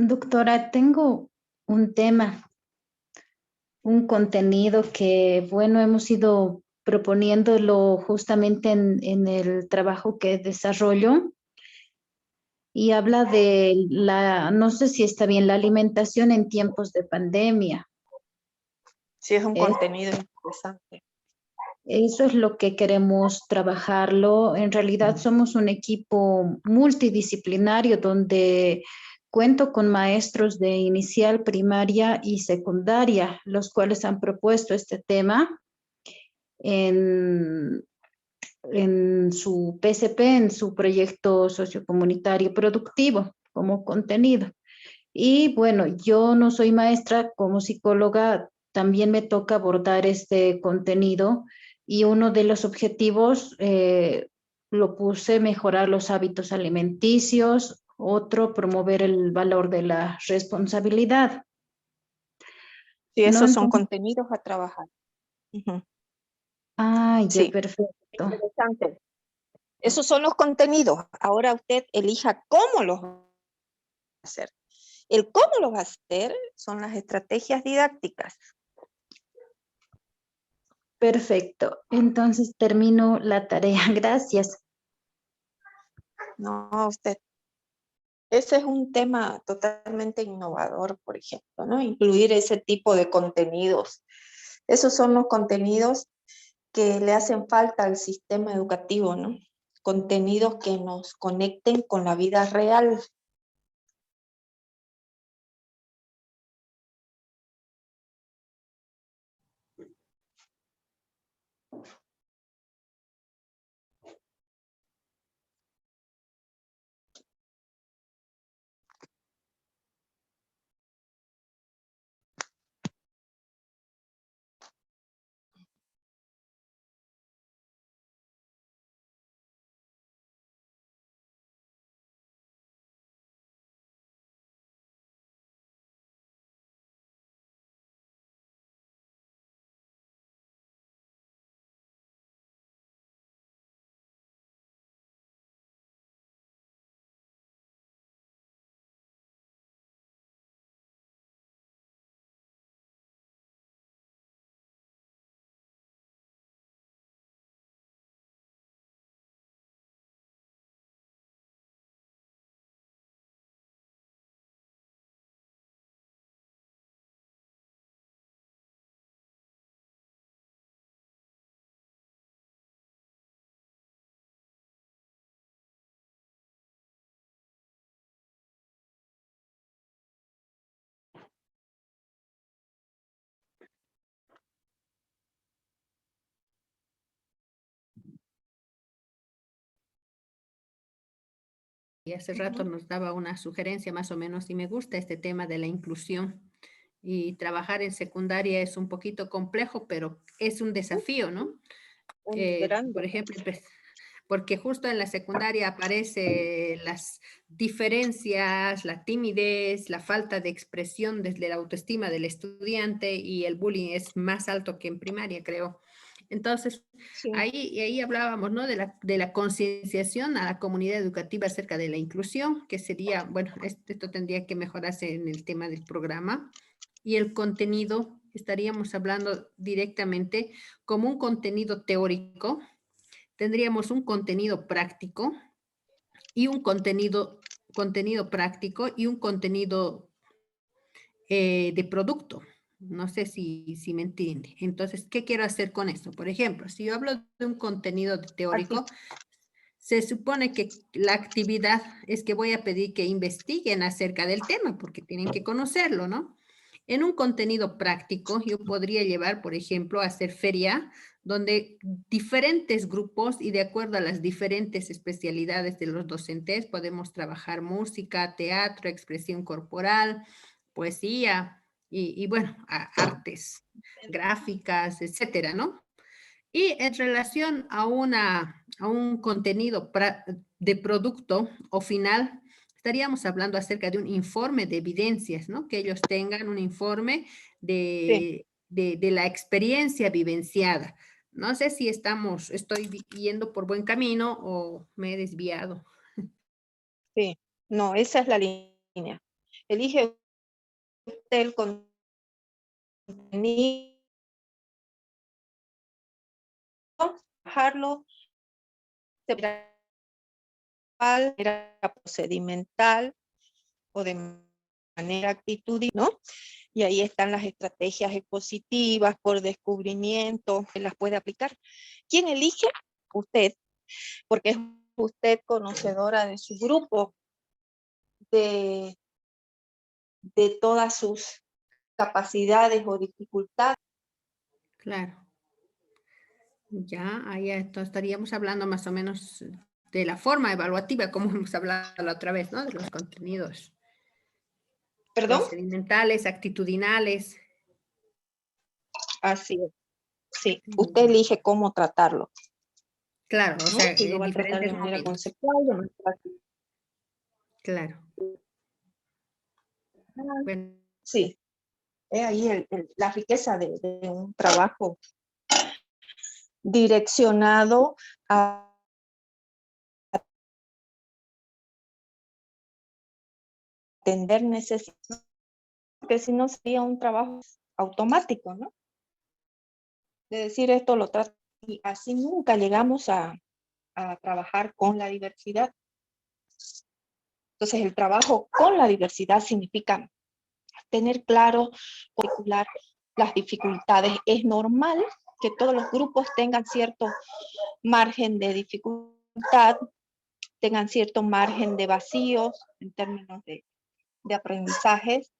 Doctora, tengo un tema, un contenido que, bueno, hemos ido proponiéndolo justamente en el trabajo que desarrollo y habla de no sé si está bien, la alimentación en tiempos de pandemia. Sí, es un contenido interesante. Eso es lo que queremos trabajarlo. En realidad somos un equipo multidisciplinario donde cuento con maestros de inicial, primaria y secundaria, los cuales han propuesto este tema en su PCP, en su proyecto sociocomunitario productivo como contenido. Y bueno, yo no soy maestra, como psicóloga también me toca abordar este contenido y uno de los objetivos lo puse mejorar los hábitos alimenticios, otro promover el valor de la responsabilidad. Sí, ¿No? esos son Entonces, contenidos a trabajar. Ujú. ya, Sí, perfecto. interesante. Esos son los contenidos. Ahora usted elija cómo los va a hacer. El cómo los va a hacer son las estrategias didácticas. Perfecto. Entonces termino la tarea. Gracias. No, usted. Ese es un tema totalmente innovador, por ejemplo, ¿no? Incluir ese tipo de contenidos. Esos son los contenidos que le hacen falta al sistema educativo, ¿no? Contenidos que nos conecten con la vida real. hace rato nos daba una sugerencia más o menos y me gusta este tema de la inclusión. Y trabajar en secundaria es un poquito complejo, pero es un desafío, ¿no? Por ejemplo, porque justo en la secundaria aparecen las diferencias, la timidez, la falta de expresión desde la autoestima del estudiante y el bullying es más alto que en primaria, creo. Entonces, ahí hablábamos, ¿no? De la concienciación a la comunidad educativa acerca de la inclusión, que sería, bueno, esto tendría que mejorarse en el tema del programa. Y el contenido, estaríamos hablando directamente como un contenido teórico, tendríamos un contenido práctico y un contenido práctico y un contenido de producto. No sé si me entiende. Entonces, ¿qué quiero hacer con esto? Por ejemplo, si yo hablo de un contenido teórico, se supone que la actividad es que voy a pedir que investiguen acerca del tema porque tienen que conocerlo, ¿no? En un contenido práctico, yo podría llevar, por ejemplo, a hacer feria, donde diferentes grupos y de acuerdo a las diferentes especialidades de los docentes, podemos trabajar música, teatro, expresión corporal, poesía y bueno, artes gráficas, etcétera, ¿no? Y en relación a un contenido de producto o final, estaríamos hablando acerca de un informe de evidencias, ¿no? Que ellos tengan un informe de la experiencia vivenciada. No sé si estoy yendo por buen camino o me he desviado. Sí, no, esa es la línea. Elige usted el contenido, bajarlo, de manera procedimental o de manera actitudinal, ¿no? Y ahí están las estrategias expositivas por descubrimiento, que las puede aplicar. ¿Quién elige? Usted, porque es usted conocedora de su grupo, de todas sus capacidades o dificultades. Claro. Ya, ahí estaríamos hablando más o menos de la forma evaluativa, como hemos hablado la otra vez, ¿no? De los contenidos. ¿Perdón? Procedimentales, actitudinales. Así es. Sí, usted elige cómo tratarlo. Claro, o sea, si lo va a tratar de manera conceptual, de manera práctica. Claro. Bueno. Sí, es ahí la riqueza de un trabajo direccionado a atender necesidades, porque si no sería un trabajo automático, ¿no? De decir esto lo trato y así nunca llegamos a trabajar con la diversidad. Entonces el trabajo con la diversidad significa tener claro, particular las dificultades. Es normal que todos los grupos tengan cierto margen de dificultad, tengan cierto margen de vacíos en términos de aprendizajes,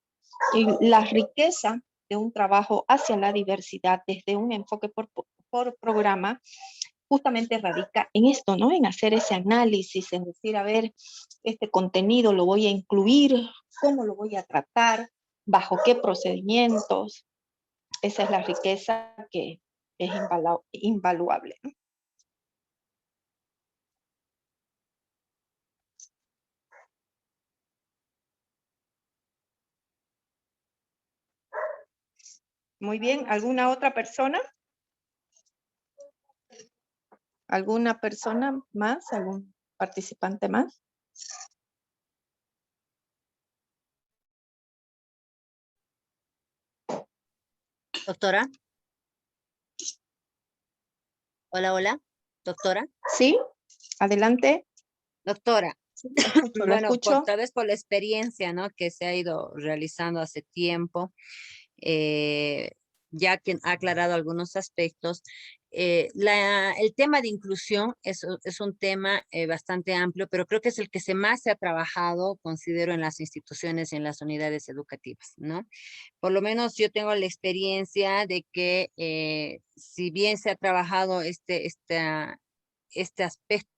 y la riqueza de un trabajo hacia la diversidad desde un enfoque por programa justamente radica en esto, ¿no? En hacer ese análisis, en decir, a ver, este contenido lo voy a incluir, cómo lo voy a tratar, bajo qué procedimientos. Esa es la riqueza que es invaluable, ¿no? Muy bien, ¿alguna otra persona? ¿Alguna persona más? ¿Algún participante más? Doctora. Hola, hola. Doctora. Sí, adelante. Doctora. Lo escucho. Tal vez por la experiencia, ¿no? Que se ha ido realizando hace tiempo, ya que ha aclarado algunos aspectos. El tema de inclusión es un tema bastante amplio, pero creo que es el que más se ha trabajado, considero, en las instituciones y en las unidades educativas, ¿no? Por lo menos yo tengo la experiencia de que si bien se ha trabajado este aspecto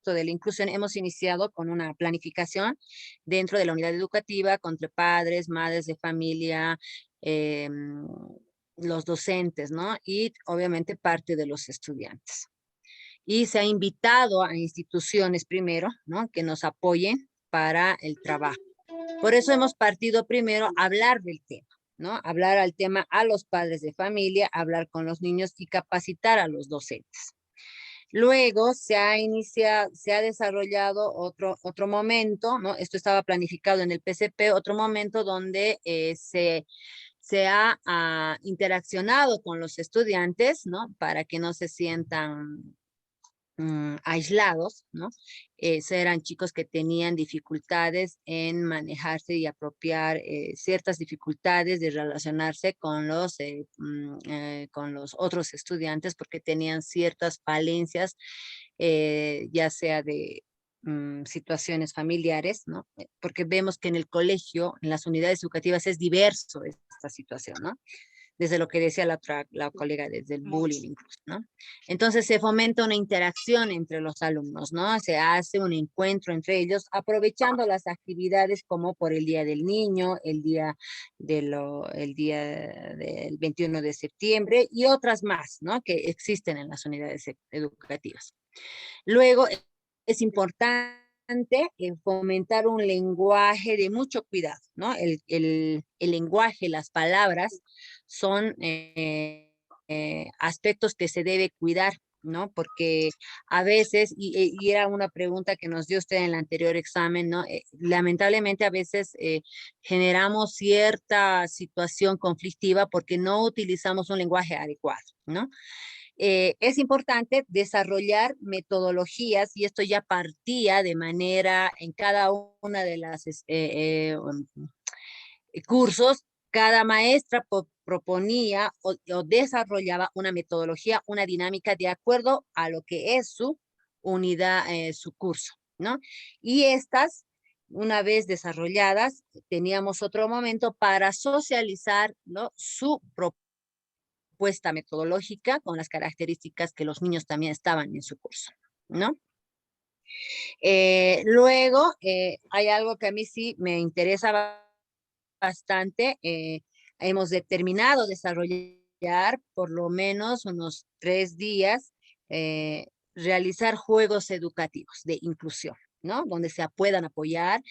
de la inclusión, hemos iniciado con una planificación dentro de la unidad educativa, entre padres, madres de familia, los docentes, ¿no? Y obviamente parte de los estudiantes. Y se ha invitado a instituciones primero, ¿no? Que nos apoyen para el trabajo. Por eso hemos partido primero a hablar del tema, ¿no? Hablar al tema a los padres de familia, hablar con los niños y capacitar a los docentes. Luego se ha desarrollado otro momento, ¿no? Esto estaba planificado en el PCP, otro momento donde se ha interaccionado con los estudiantes, ¿no? Para que no se sientan aislados, ¿no? Eran chicos que tenían dificultades en manejarse y apropiar ciertas dificultades de relacionarse con los otros estudiantes porque tenían ciertas falencias, ya sea de situaciones familiares, ¿no? Porque vemos que en el colegio, en las unidades educativas es diverso esta situación, ¿no? Desde lo que decía la colega, desde el bullying incluso, ¿no? Entonces se fomenta una interacción entre los alumnos, ¿no? Se hace un encuentro entre ellos, aprovechando las actividades como por el Día del Niño, el día del 21 de septiembre y otras más, ¿no? Que existen en las unidades educativas. Luego, es importante fomentar un lenguaje de mucho cuidado, ¿no? El lenguaje, las palabras son aspectos que se debe cuidar, ¿no? Porque a veces, y era una pregunta que nos dio usted en el anterior examen, ¿no? Lamentablemente a veces generamos cierta situación conflictiva porque no utilizamos un lenguaje adecuado, ¿no? Es importante desarrollar metodologías y esto ya partía de manera en cada una de las cursos, cada maestra proponía o desarrollaba una metodología, una dinámica de acuerdo a lo que es su unidad, su curso, ¿no? Y estas, una vez desarrolladas, teníamos otro momento para socializar, ¿no? Su propuesta metodológica con las características que los niños también estaban en su curso, ¿no? Luego, hay algo que a mí sí me interesa bastante. Hemos determinado desarrollar por lo menos unos 3 días, realizar juegos educativos de inclusión, ¿no? Donde se puedan apoyar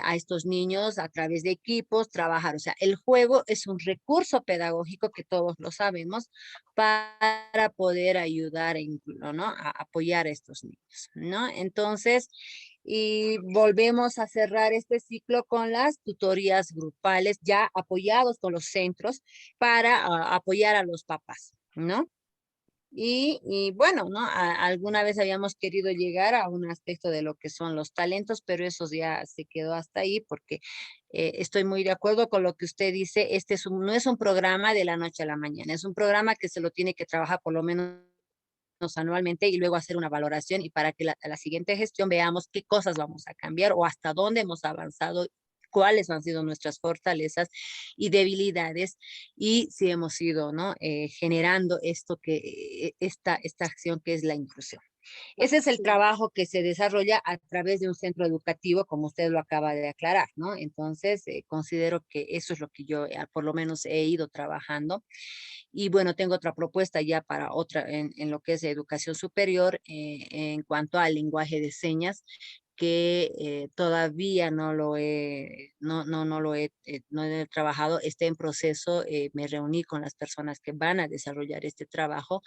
a estos niños a través de equipos, trabajar. O sea, el juego es un recurso pedagógico que todos lo sabemos para poder ayudar, ¿no? A apoyar a estos niños, ¿no? Entonces, y volvemos a cerrar este ciclo con las tutorías grupales ya apoyados con los centros para apoyar a los papás, ¿no? Y bueno, ¿no? Alguna vez habíamos querido llegar a un aspecto de lo que son los talentos, pero eso ya se quedó hasta ahí porque estoy muy de acuerdo con lo que usted dice. Este no es un programa de la noche a la mañana, es un programa que se lo tiene que trabajar por lo menos anualmente y luego hacer una valoración y para que la siguiente gestión veamos qué cosas vamos a cambiar o hasta dónde hemos avanzado, cuáles han sido nuestras fortalezas y debilidades y si hemos ido, ¿no? Generando esta acción que es la inclusión. Ese es el trabajo que se desarrolla a través de un centro educativo, como usted lo acaba de aclarar, ¿no? Entonces, considero que eso es lo que yo por lo menos he ido trabajando. Y bueno, tengo otra propuesta ya para otra en lo que es educación superior en cuanto al lenguaje de señas que todavía no lo he trabajado, está en proceso, me reuní con las personas que van a desarrollar este trabajo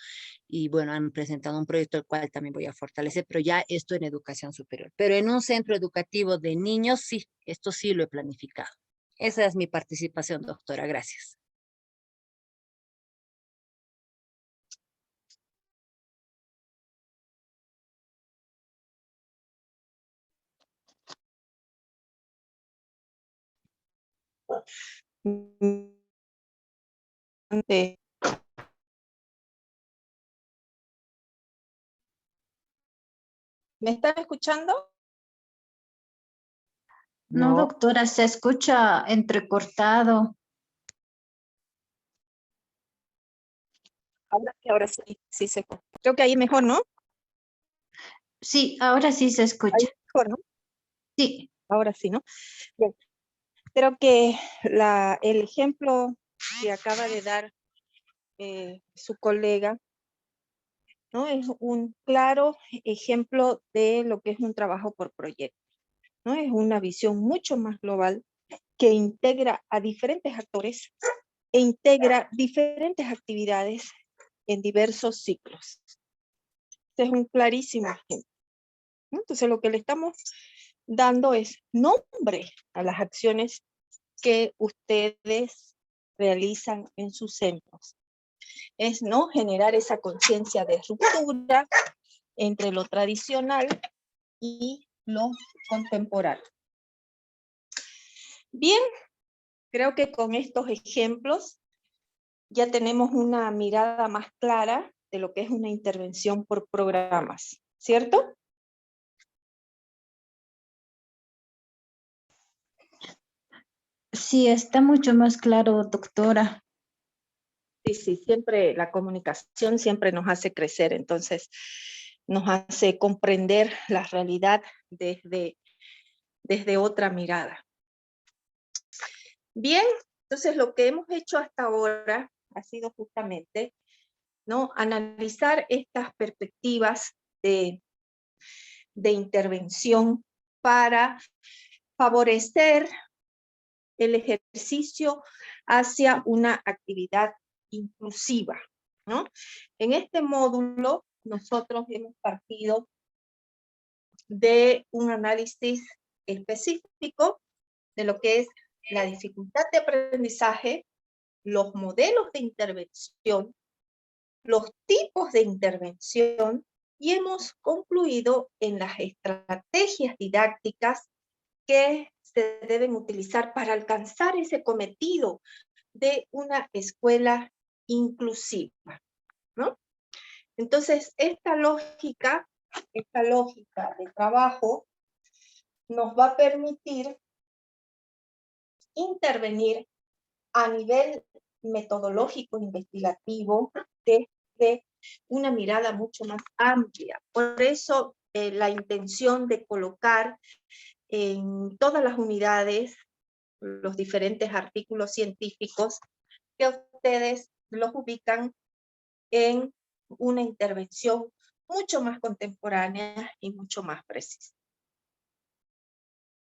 y bueno, han presentado un proyecto el cual también voy a fortalecer, pero ya esto en educación superior. Pero en un centro educativo de niños, sí, esto sí lo he planificado. Esa es mi participación, doctora, gracias. ¿Me están escuchando? No, doctora, se escucha entrecortado. Ahora sí se escucha. Creo que ahí mejor, ¿no? Sí, ahora sí se escucha. Ahí mejor, ¿no? Sí. Ahora sí, ¿no? Bien. Creo que el ejemplo que acaba de dar su colega, ¿no? Es un claro ejemplo de lo que es un trabajo por proyecto, ¿no? Es una visión mucho más global que integra a diferentes actores e integra diferentes actividades en diversos ciclos. Este es un clarísimo ejemplo, ¿no? Entonces lo que le estamos dando es nombre a las acciones que ustedes realizan en sus centros. Es no generar esa conciencia de ruptura entre lo tradicional y lo contemporáneo. Bien, creo que con estos ejemplos ya tenemos una mirada más clara de lo que es una intervención por programas, ¿cierto? Sí, está mucho más claro, doctora. Sí, siempre la comunicación siempre nos hace crecer, entonces nos hace comprender la realidad desde otra mirada. Bien, entonces lo que hemos hecho hasta ahora ha sido justamente, ¿no?, analizar estas perspectivas de intervención para favorecer el ejercicio hacia una actividad inclusiva, ¿no? En este módulo nosotros hemos partido de un análisis específico de lo que es la dificultad de aprendizaje, los modelos de intervención, los tipos de intervención, y hemos concluido en las estrategias didácticas que se deben utilizar para alcanzar ese cometido de una escuela inclusiva, ¿no? Entonces, esta lógica de trabajo nos va a permitir intervenir a nivel metodológico investigativo desde una mirada mucho más amplia. Por eso la intención de colocar en todas las unidades los diferentes artículos científicos que ustedes los ubican en una intervención mucho más contemporánea y mucho más precisa.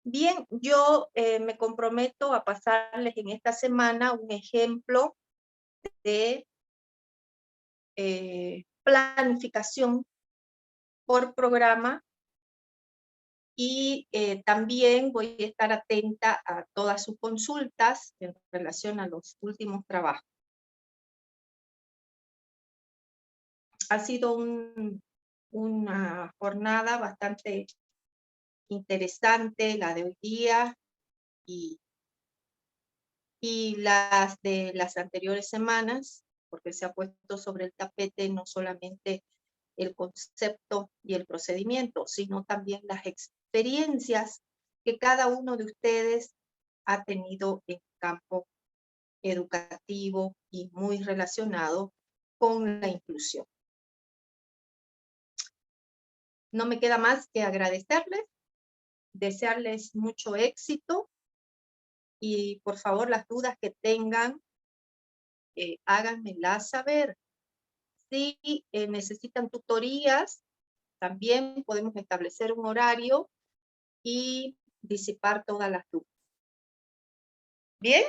Bien, yo me comprometo a pasarles en esta semana un ejemplo de planificación por programa, y también voy a estar atenta a todas sus consultas en relación a los últimos trabajos. Ha sido una jornada bastante interesante la de hoy día y las de las anteriores semanas, porque se ha puesto sobre el tapete no solamente el concepto y el procedimiento, sino también las experiencias que cada uno de ustedes ha tenido en campo educativo y muy relacionado con la inclusión. No me queda más que agradecerles, desearles mucho éxito, y por favor las dudas que tengan, háganmelas saber. Si necesitan tutorías, también podemos establecer un horario y disipar todas las dudas. ¿Bien?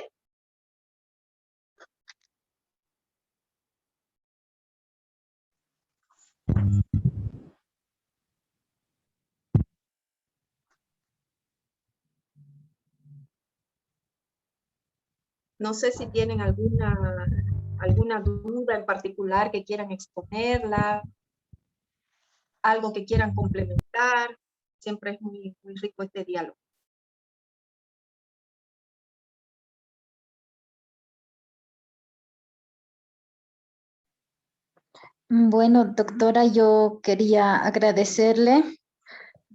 No sé si tienen alguna duda en particular que quieran exponerla, algo que quieran complementar. Siempre es muy rico este diálogo. Bueno, doctora, yo quería agradecerle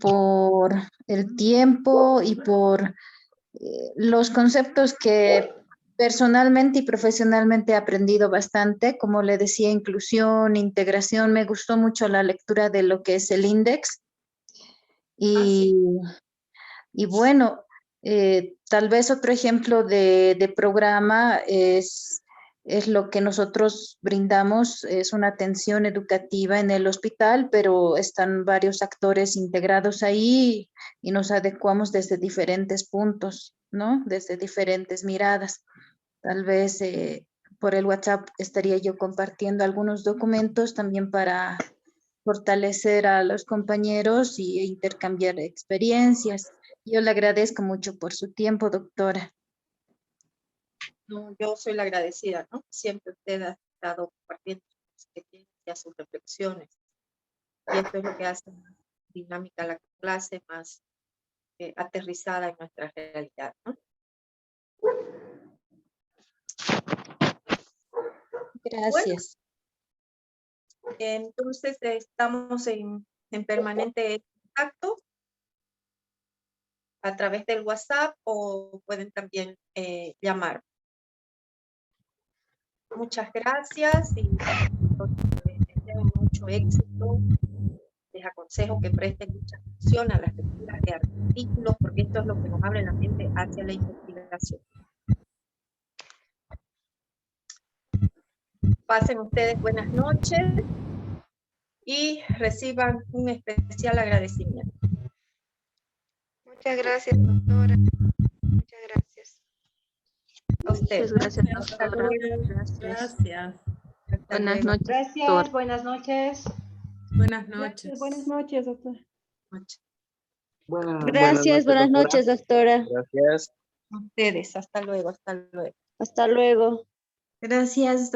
por el tiempo y por los conceptos que personalmente y profesionalmente he aprendido bastante. Como le decía, inclusión, integración. Me gustó mucho la lectura de lo que es el índice Y bueno, tal vez otro ejemplo de programa es lo que nosotros brindamos, es una atención educativa en el hospital, pero están varios actores integrados ahí y nos adecuamos desde diferentes puntos, ¿no? Desde diferentes miradas. Tal vez por el WhatsApp estaría yo compartiendo algunos documentos también para fortalecer a los compañeros y intercambiar experiencias. Yo le agradezco mucho por su tiempo, doctora. No, yo soy la agradecida, ¿no? Siempre usted ha estado compartiendo sus experiencias, sus reflexiones. Y esto es lo que hace más dinámica la clase, más aterrizada en nuestra realidad, ¿no? Gracias. Bueno, entonces estamos en permanente contacto a través del WhatsApp o pueden también llamar. Muchas gracias y les deseo mucho éxito. Les aconsejo que presten mucha atención a las lecturas de artículos porque esto es lo que nos abre la mente hacia la investigación. Pasen ustedes buenas noches y reciban un especial agradecimiento. Muchas gracias, doctora. Muchas gracias. A ustedes. Muchas gracias, Hasta doctora. luego. Gracias. Hasta Buenas luego. noches, Gracias, doctora. buenas noches. Buenas noches. Buenas noches, doctora. Gracias, buenas noches, doctora. Gracias. A ustedes. Hasta luego. Hasta luego. Hasta luego. Gracias.